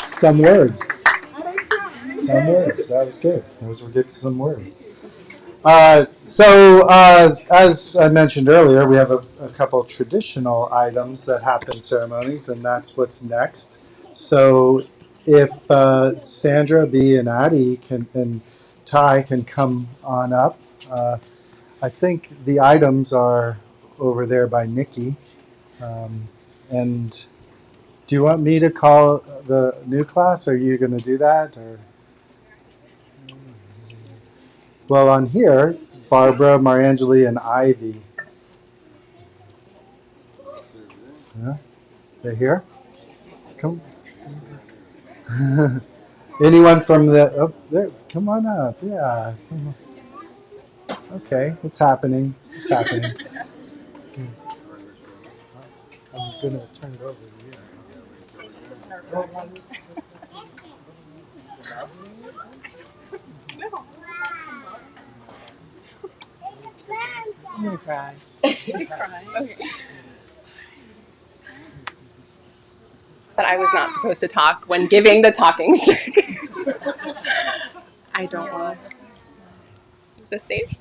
Speaker 3: Some words. Some words. That was good. Those were good. Some words. As I mentioned earlier, we have a couple traditional items that happen in ceremonies, and that's what's next. So, if Sandra, B, and Addie and Ty can come on up, I think the items are over there by Nikki. And do you want me to call the new class? Or are you going to do that? Or well, on here it's Barbara, Mariangeli, and Ivy. Yeah, they're here. Come. Anyone from the? Oh, there. Come on up. Yeah. Come on. Okay. What's happening? What's happening? I was going to turn it over to you.
Speaker 6: I'm gonna cry. Okay. But I was not supposed to talk when giving the talking stick. I don't want to. Is this safe?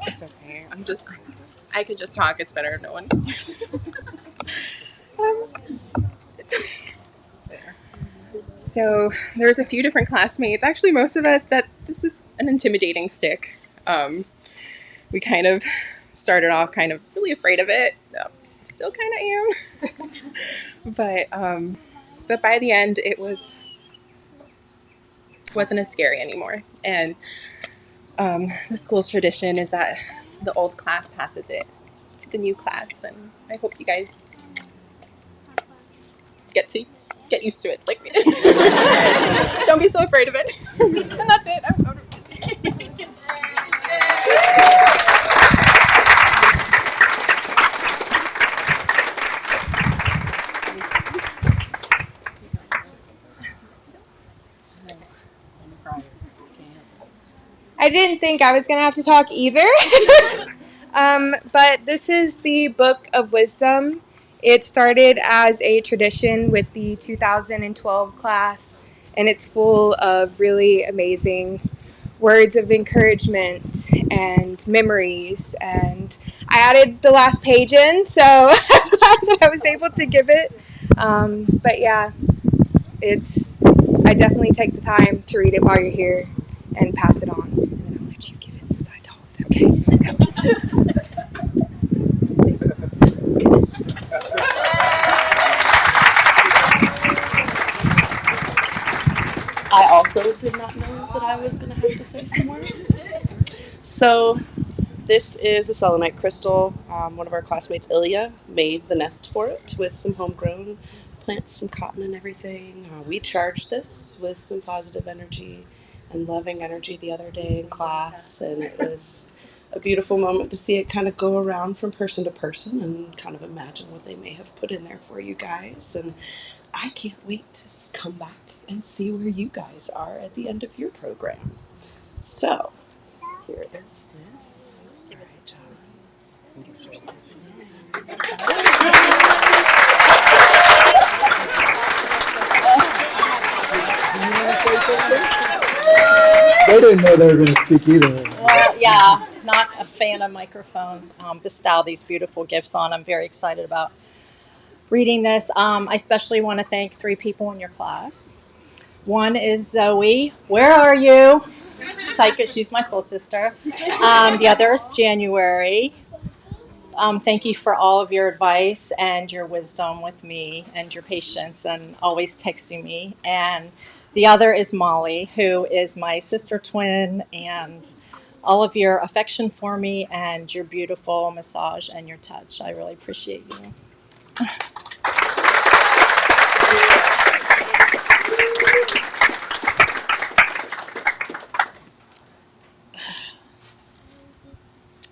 Speaker 6: It's okay. I could just talk. It's better if no one hears. There. So there's a few different classmates. Actually, most of us that this is an intimidating stick. We kind of started off kind of really afraid of it. Still kind of am. But by the end, it wasn't as scary anymore. And the school's tradition is that the old class passes it to the new class, and I hope you guys get used to it like we did. Don't be so afraid of it. And that's it.
Speaker 1: I didn't think I was going to have to talk either. But this is the Book of Wisdom. It started as a tradition with the 2012 class, and it's full of really amazing words of encouragement and memories. And I added the last page in, so I'm glad that I was able to give it. But yeah, I definitely take the time to read it while you're here and pass it on. And then I'll let you give it since I talked. Okay, go.
Speaker 10: I also did not know that I was going to have to say some words. So this is a selenite crystal. One of our classmates, Ilya, made the nest for it with some homegrown plants, some cotton and everything. We charged this with some positive energy and loving energy the other day in class, and it was a beautiful moment to see it kind of go around from person to person and kind of imagine what they may have put in there for you guys. And I can't wait to come back and see where you guys are at the end of your program. So, here is this. All right, John. Get your stuff in
Speaker 3: They didn't know they were going to speak either.
Speaker 11: Well, yeah, not a fan of microphones. Bestow these beautiful gifts on. I'm very excited about reading this. I especially want to thank 3 people in your class. One is Zoe. Where are you? Psychic, she's my soul sister. The other is January. Thank you for all of your advice and your wisdom with me and your patience and always texting me. And the other is Molly, who is my sister twin, and all of your affection for me and your beautiful massage and your touch. I really appreciate you.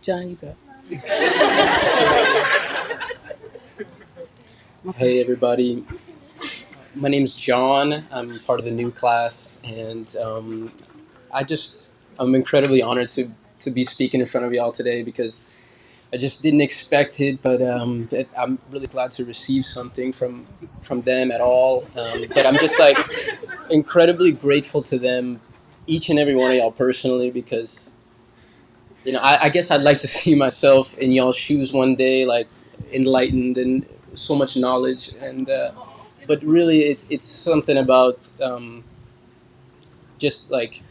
Speaker 8: John, you go.
Speaker 12: Hey everybody, my name's John. I'm part of the new class, and I'm incredibly honored to be speaking in front of y'all today because I just didn't expect it, but I'm really glad to receive something from them at all. But I'm just like incredibly grateful to them, each and every one of y'all personally, because I guess I'd like to see myself in y'all's shoes one day, like enlightened and so much knowledge, and but really it's something about just like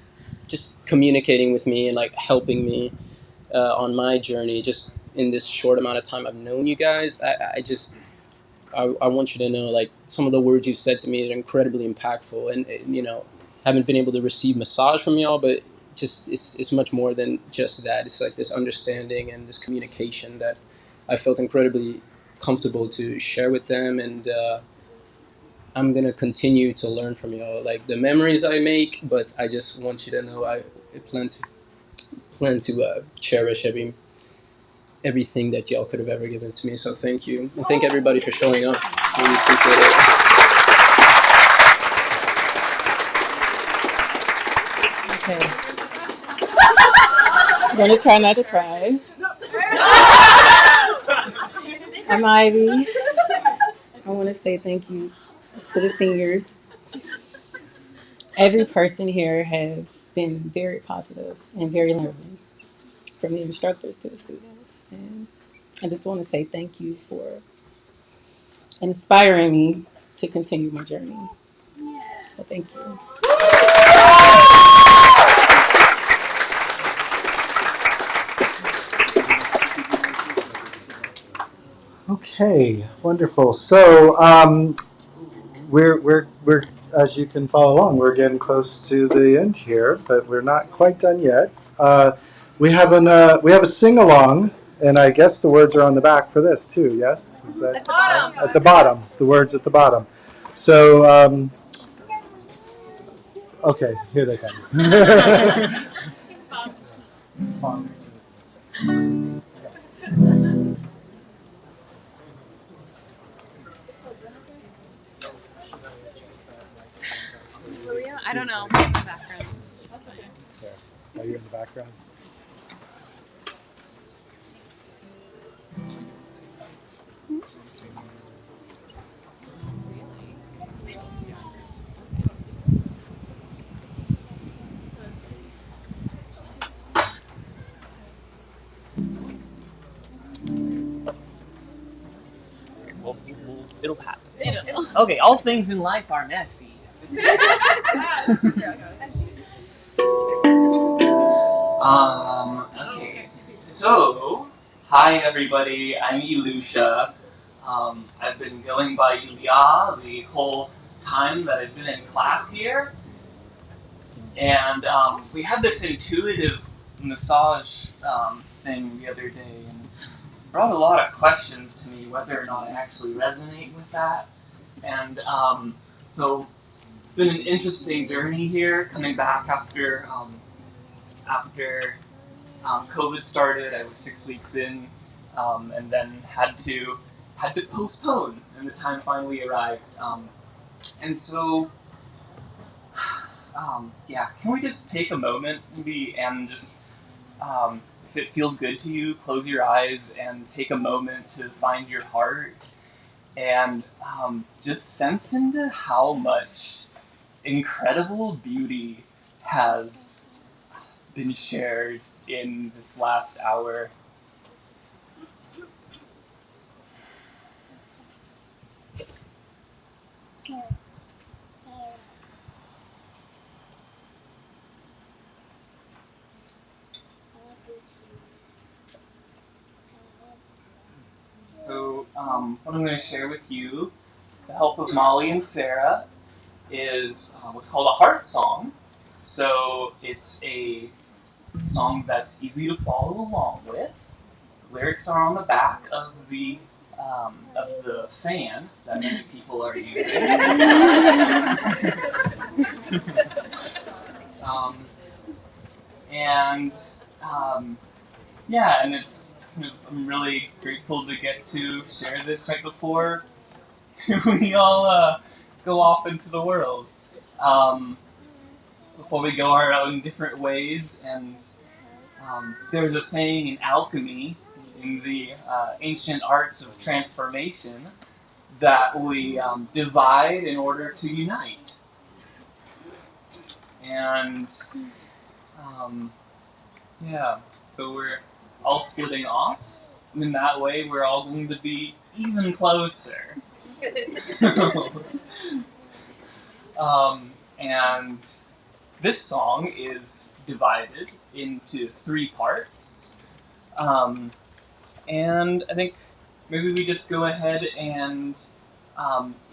Speaker 12: just communicating with me and like helping me on my journey just in this short amount of time I've known you guys. I want you to know, like, some of the words you said to me are incredibly impactful, and haven't been able to receive massage from y'all, but just it's much more than just that. It's like this understanding and this communication that I felt incredibly comfortable to share with them, and I'm gonna continue to learn from y'all, like the memories I make. But I just want you to know I plan to cherish everything that y'all could have ever given to me. So thank you, and thank everybody for showing up. Really appreciate it.
Speaker 8: Okay. I'm going to try not to cry. I'm Ivy. I want to say thank you to the seniors. Every person here has been very positive and very learning, from the instructors to the students. And I just want to say thank you for inspiring me to continue my journey. So thank you.
Speaker 3: Okay, wonderful. So we're as you can follow along, we're getting close to the end here, but we're not quite done yet. We have a sing along, and I guess the words are on the back for this too. Yes, is that
Speaker 1: At the bottom.
Speaker 3: at the bottom? The words at the bottom. So okay, here they come.
Speaker 1: I don't know. In the background.
Speaker 3: Are you in the background?
Speaker 13: It'll happen. Okay, all things in life are messy. Okay. So, hi everybody, I'm Ilusha. I've been going by Ilya the whole time that I've been in class here. And we had this intuitive massage thing the other day, and brought a lot of questions to me whether or not I actually resonate with that. And so it's been an interesting journey here, coming back after COVID started. I was 6 weeks in, and then had to postpone, and the time finally arrived. And so, yeah, can we just take a moment, maybe, and just, if it feels good to you, close your eyes and take a moment to find your heart, and just sense into how much incredible beauty has been shared in this last hour. So what I'm going to share with you, with the help of Molly and Sarah, is what's called a heart song. So it's a song that's easy to follow along with. The lyrics are on the back of the fan that many people are using. And it's I'm really grateful to get to share this right before we all go off into the world. Before we go our own different ways, and there's a saying in alchemy, in the ancient arts of transformation, that we divide in order to unite. And so we're all splitting off, and in that way we're all going to be even closer. And this song is divided into 3 parts. And I think maybe we just go ahead and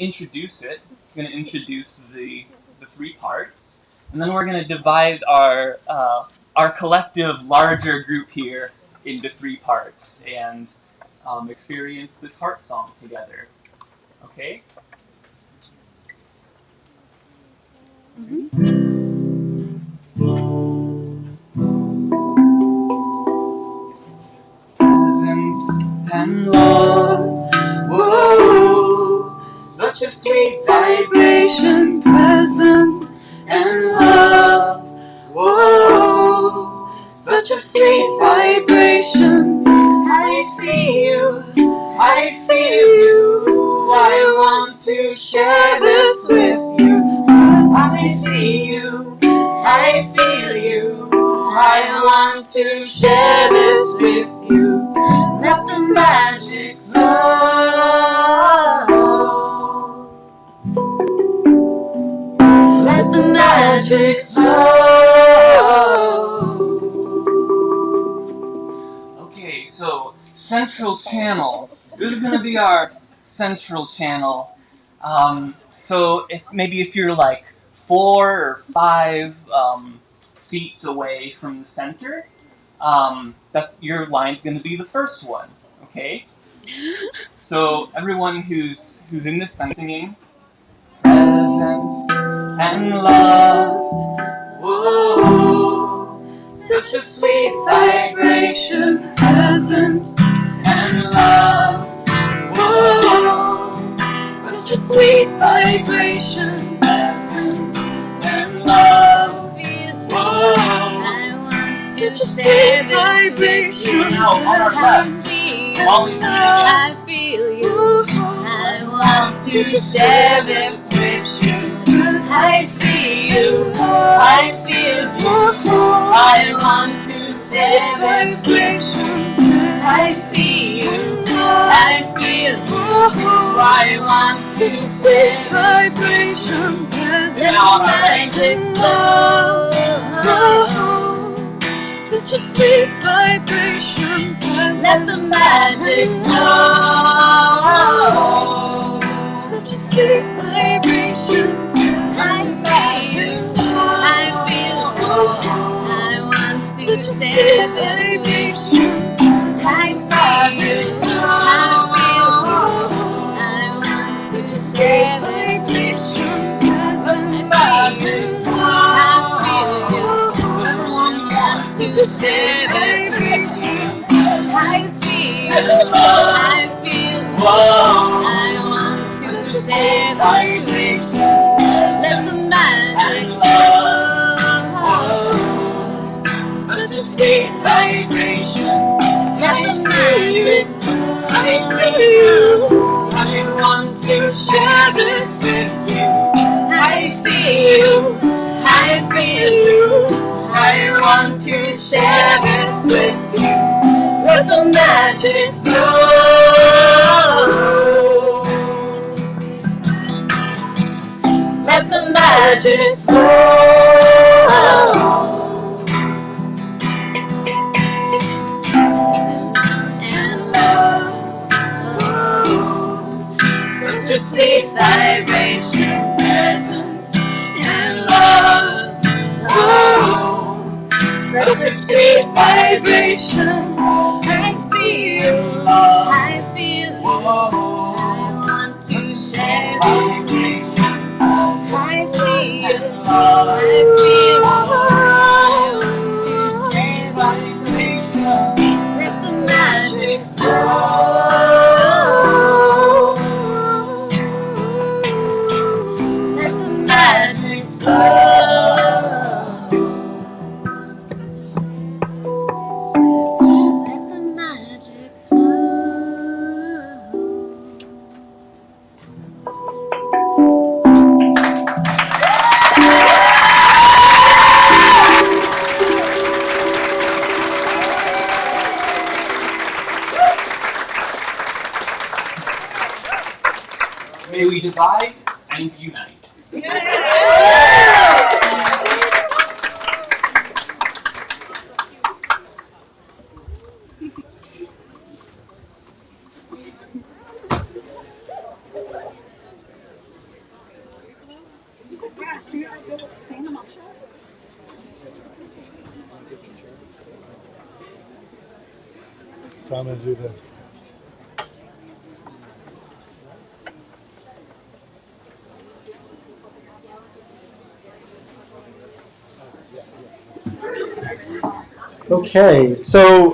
Speaker 13: introduce it. I'm going to introduce the 3 parts, and then we're going to divide our collective larger group here into 3 parts and experience this heart song together. Okay? Presence and love, whoa, such a sweet vibration. Presence and love, whoa, such a sweet vibration. I see you, I feel you, I want to share this with you. I see you, I feel you, I want to share this with you. Let the magic flow. Let the magic flow. Okay, so central channel. This is going to be our central channel. So if you're like 4 or 5 seats away from the center, that's your line's going to be the first one. Okay. So everyone who's in this singing, presence and love, whoa, such a sweet vibration. Presence and love, whoa, such a sweet vibration. Presence and love, whoa, such a sweet vibration. Now on our left, Molly's leading it. I feel you. I want to share this with you. I see you. I feel you. I want to share this with you. I see you. I feel you. I want to share vibration. Now magic flow. Such a sweet vibration. Let the magic flow. Such a sweet vibration. I see you. I feel you. I want to share this with you. I see you. I feel you. I want to share this with you. I see you. I feel you. I want to share this with you. I see you. I feel you. I want to share this with you. Let the magic flow. Such a sweet vibration. I see you. I feel you. I want to share this with you. I see you. I feel you. I want to share this with you. Let the magic flow. Let the magic flow. And love,
Speaker 1: sweet vibration, presence and love. Oh, such a sweet vibration. I see you, I feel you. I want to share this with you. I see you, I feel you. I want to share this with you. Let the magic flow. Let the magic flow. Let the magic flow.
Speaker 13: May we divide and unite.
Speaker 3: So I'm going to do the. Okay, so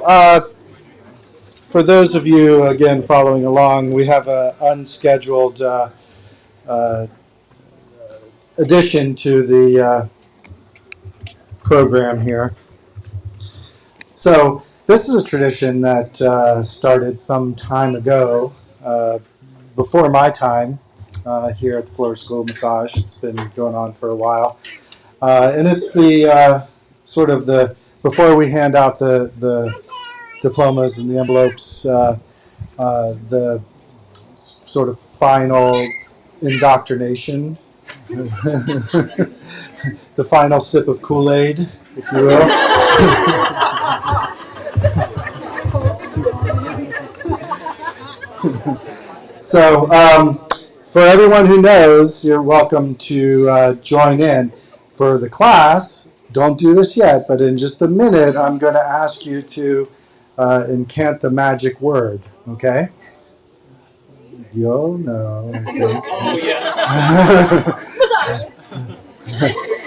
Speaker 3: for those of you, again, following along, we have an unscheduled addition to the program here. So this is a tradition that started some time ago, before my time here at the Florida School of Massage. It's been going on for a while. And it's the sort of the, before we hand out the diplomas and the envelopes, the sort of final indoctrination, the final sip of Kool-Aid, if you will. So for everyone who knows, you're welcome to join in. For the class, don't do this yet, but in just a minute, I'm going to ask you to incant the magic word, okay? You'll know. Okay.
Speaker 13: Oh, yeah.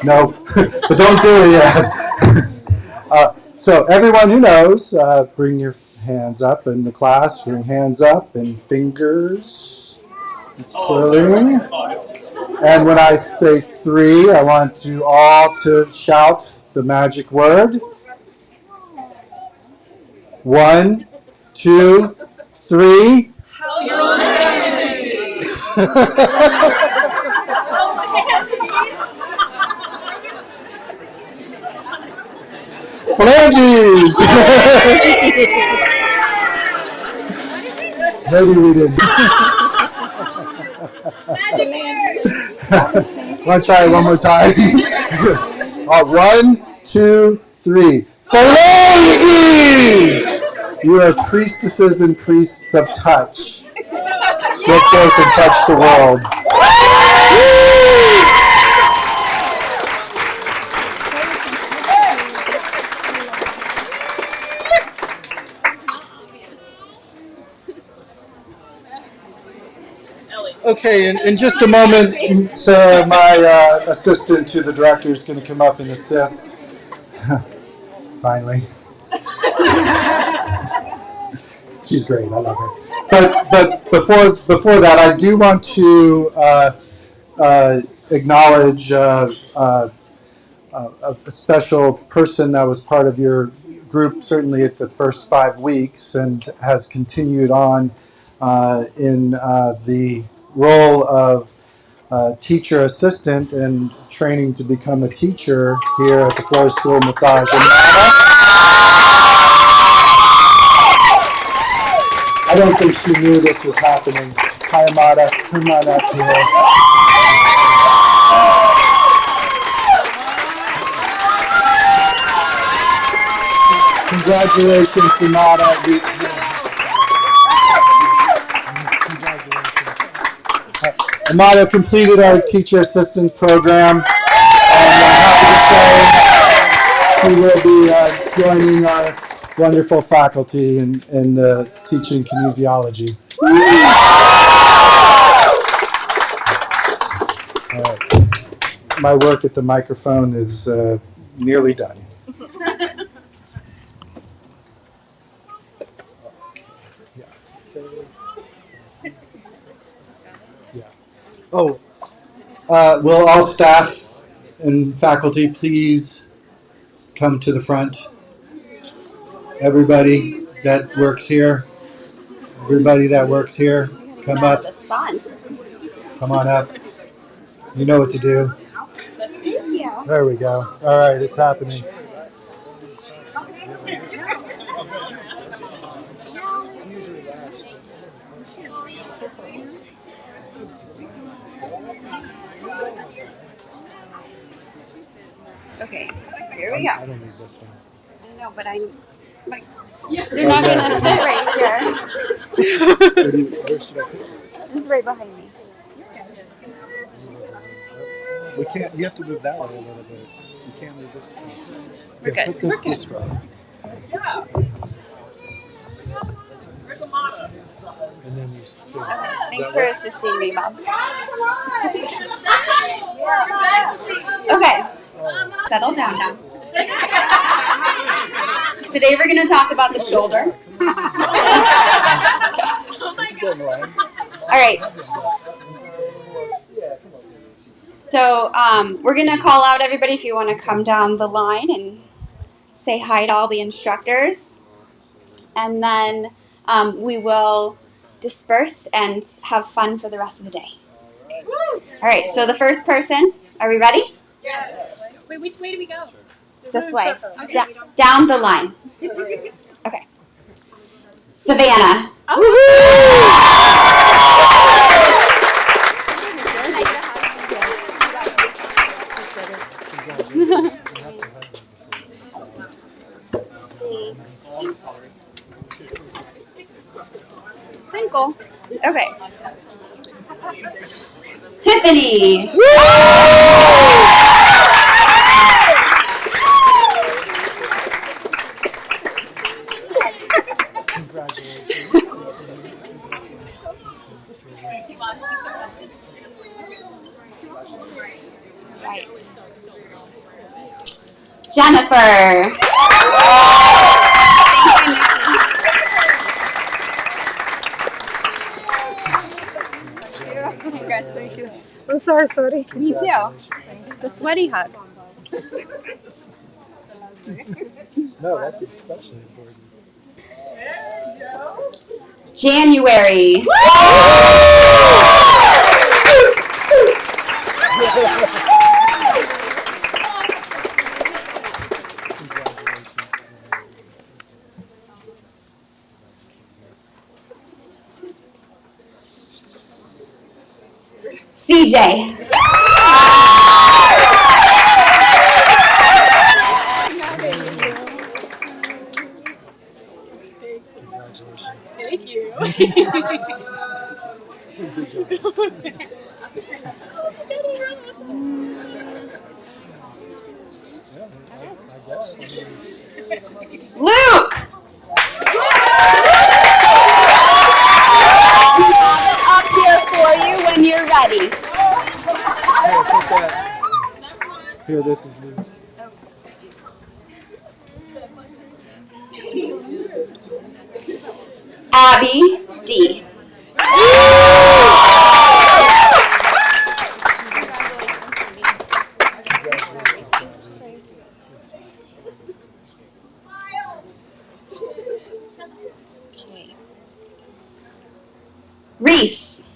Speaker 3: No, but don't do it yet. So everyone who knows, bring your hands up in the class. Bring hands up and fingers twirling. And when I say 3, I want you all to shout the magic word. 1, 2, 3. Phalanges! Maybe we didn't. Want to try it one more time? 1, 2, 3. Phalanges! You are priestesses and priests of touch. Go forth and touch the world. Okay, in just a moment, Sarah, my assistant to the director, is going to come up and assist. Finally. She's great. I love her. But before that, I do want to acknowledge a special person that was part of your group, certainly at the first 5 weeks, and has continued on in the role of teacher assistant and training to become a teacher here at the Florida School of Massage. I don't think she knew this was happening. Hi, Amada. Come on up here. Congratulations, Amada. Congratulations. Amato completed our teacher assistant program, and I'm happy to say she will be joining our wonderful faculty in teaching kinesiology. My work at the microphone is nearly done. Oh, will all staff and faculty please come to the front? Everybody that works here, come up.
Speaker 5: The sun.
Speaker 3: Come on up. You know what to do. There we go. All right, it's happening.
Speaker 5: Okay, here we go.
Speaker 3: I don't need this one.
Speaker 5: I know, but they're not gonna fit right here.
Speaker 3: Where should I put this?
Speaker 5: It's right behind me.
Speaker 3: We can't. You have to move that way a little bit. You can't move this way.
Speaker 5: We're good.
Speaker 3: Put this way. And then you.
Speaker 5: Thanks for assisting me, Mom. Okay, settle down now. Today we're going to talk about the shoulder. All right. So we're going to call out everybody if you want to come down the line and say hi to all the instructors. And then we will disperse and have fun for the rest of the day. All right, so the first person, are we ready?
Speaker 6: Yes. Wait, which way do we go?
Speaker 5: This way. Down the line. Okay. Savannah. Sprinkle. Okay. Tiffany. Right. Jennifer.
Speaker 14: Thank you. I'm sorry.
Speaker 5: Me too. It's a sweaty hug.
Speaker 3: No, that's especially important.
Speaker 5: January. CJ.
Speaker 6: Thank you.
Speaker 5: Luke. We have it up here for you when you're ready.
Speaker 3: Here, take that. Here, this is Luke's.
Speaker 5: Abby D. Reese.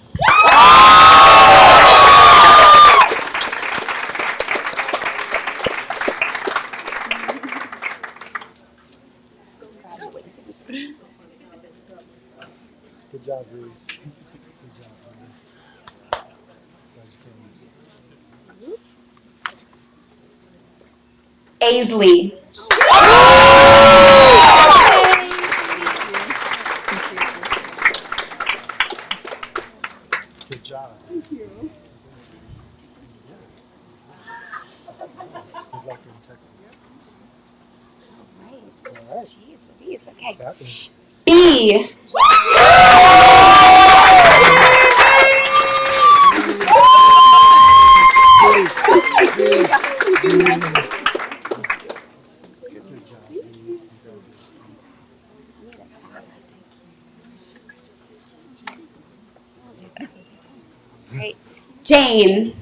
Speaker 3: Good job, Reese. Good job, honey.
Speaker 5: Aisley.
Speaker 3: Good job.
Speaker 9: Thank you.
Speaker 3: Good luck in Texas.
Speaker 5: Right.
Speaker 3: All right.
Speaker 5: Jeez Louise. Okay.
Speaker 3: It's happening.
Speaker 5: B. Right. Jane.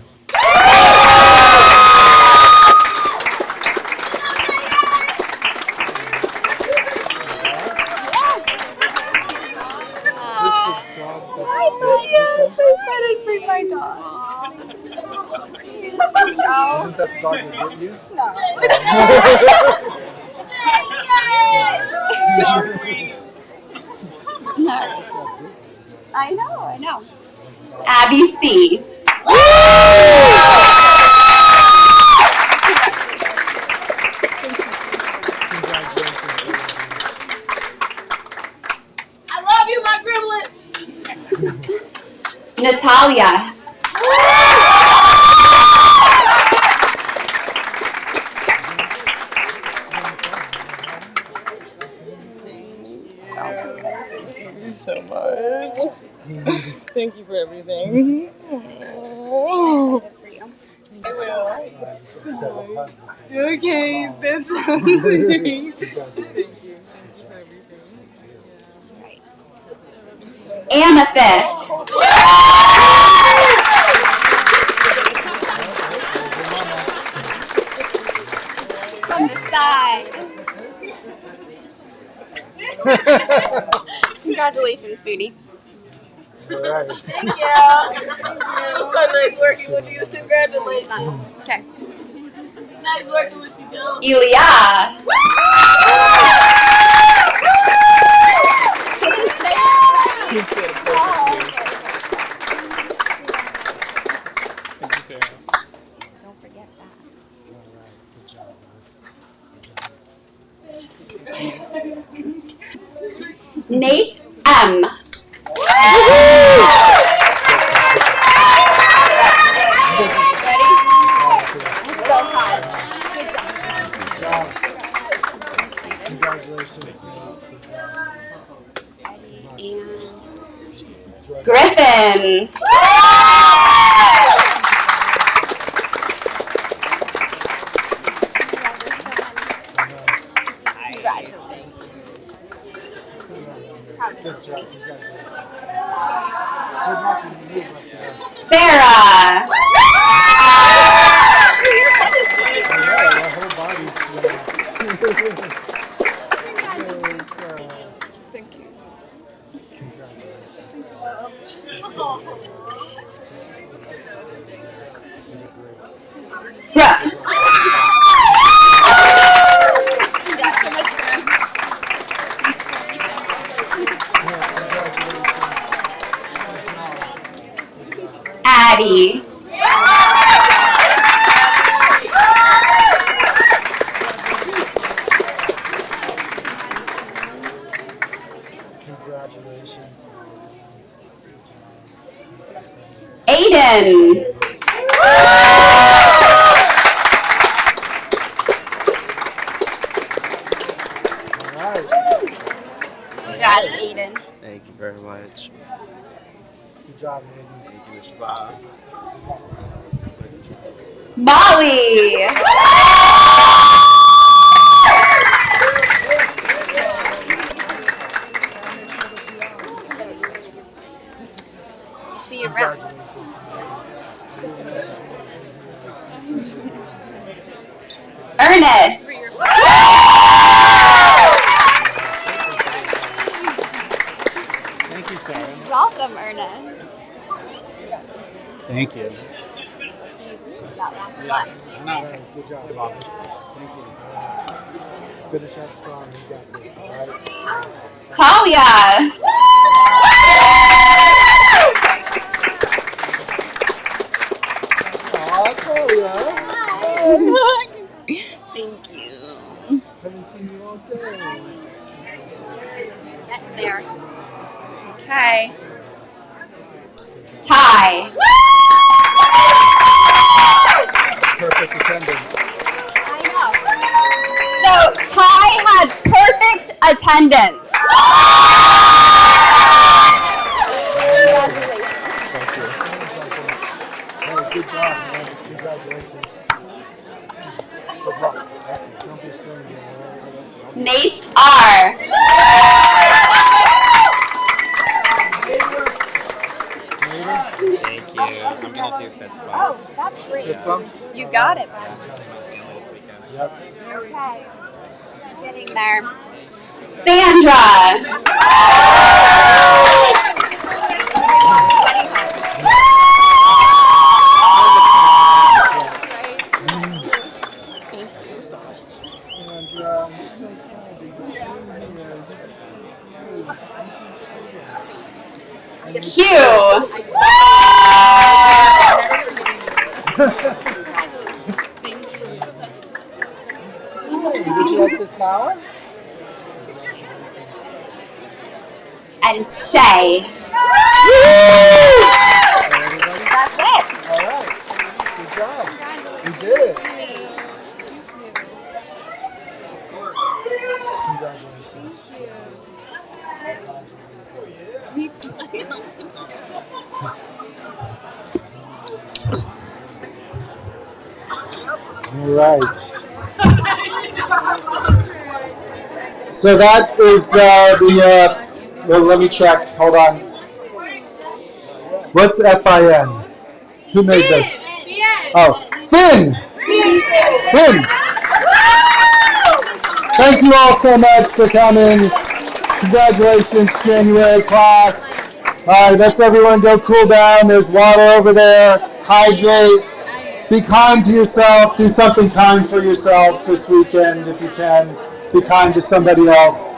Speaker 14: I bring my dog.
Speaker 3: Isn't that the dog that bit you?
Speaker 14: No.
Speaker 5: I know. Abby C.
Speaker 7: I love you, my gremlin.
Speaker 5: Natalia.
Speaker 8: Thank you so much. Thank you for everything. I will. Okay, that's amazing. Thank you for everything.
Speaker 5: Amethyst. From the side. Congratulations, sweetie.
Speaker 3: All right.
Speaker 7: Thank you. It was so nice working with you. Congratulations.
Speaker 5: Okay.
Speaker 7: Nice working with you, Joe.
Speaker 5: Ilya.
Speaker 12: Thank you, Sarah.
Speaker 5: Don't forget that. Nate M. Ready? So hot.
Speaker 3: Good job. Congratulations.
Speaker 5: And Griffin. Congratulations.
Speaker 3: Good job. Congratulations. Good luck in the move up there.
Speaker 5: Sarah.
Speaker 3: Yeah, my whole body's sweating. Yay, Sarah.
Speaker 14: Thank you.
Speaker 3: Congratulations.
Speaker 5: Brooke. Addie.
Speaker 3: Congratulations.
Speaker 5: Aiden.
Speaker 3: All right.
Speaker 5: Congrats, Aiden.
Speaker 15: Thank you very much.
Speaker 3: Good job, Aiden.
Speaker 15: Thank you, Mr. Bob.
Speaker 5: Molly. See you around. Ernest.
Speaker 12: Thank you, Sarah.
Speaker 5: Welcome, Ernest.
Speaker 12: Thank you.
Speaker 3: All right, good job. Thank you. Finish up strong. You got this, all right?
Speaker 5: Talia.
Speaker 3: Aw, Talia.
Speaker 5: Thank you.
Speaker 3: Haven't seen you all day.
Speaker 5: Getting there. Okay. Ty.
Speaker 3: Perfect attendance.
Speaker 5: So Ty had perfect attendance.
Speaker 3: Congratulations. Good job, man. Congratulations. Good luck. Don't be a stranger.
Speaker 5: Nate R.
Speaker 15: Thank you. I'm gonna do fist bumps.
Speaker 14: Oh, that's great.
Speaker 3: Fist bumps?
Speaker 14: You got it.
Speaker 15: Yeah, my family this weekend.
Speaker 3: Yep.
Speaker 14: Okay.
Speaker 5: Getting there. Sandra.
Speaker 14: Thank you so much.
Speaker 3: Sandra, I'm so glad that you're here.
Speaker 5: Q.
Speaker 3: Would you like this flower?
Speaker 5: And Shay.
Speaker 14: That's it.
Speaker 3: All right. Good job. You did it. Congratulations. All right. So that is well, let me check. Hold on. What's FIN? Who made this? Oh, Finn! Finn! Thank you all so much for coming. Congratulations, January class. All right, let's everyone go cool down. There's water over there. Hydrate. Be kind to yourself. Do something kind for yourself this weekend if you can. Be kind to somebody else.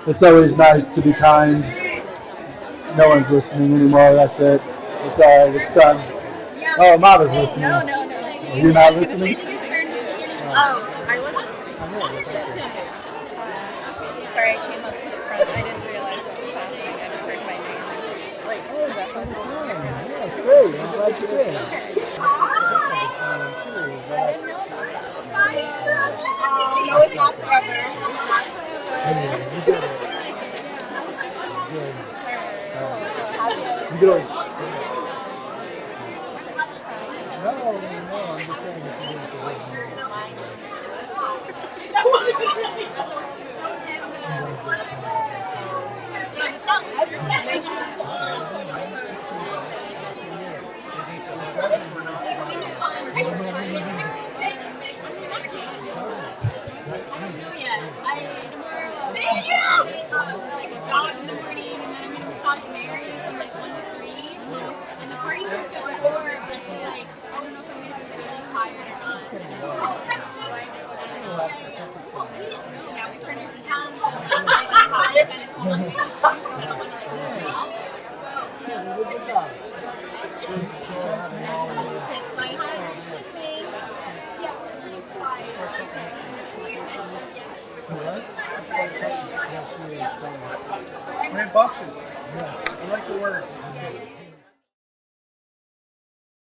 Speaker 3: It's always nice to be kind. No one's listening anymore. That's it. It's all right. It's done. Oh, Mama's listening.
Speaker 6: No.
Speaker 3: You're not listening?
Speaker 6: I was listening. Sorry, I came up to the front. I didn't realize what was happening. I just heard my name. Like, oh, that's fun.
Speaker 3: Yeah, it's great. I'm glad you did.
Speaker 14: No, it's not forever. It's not
Speaker 3: Anyway, you did it. Good. You could always. No, I'm just saying if you didn't do it.
Speaker 16: Rambunctious. I like the word.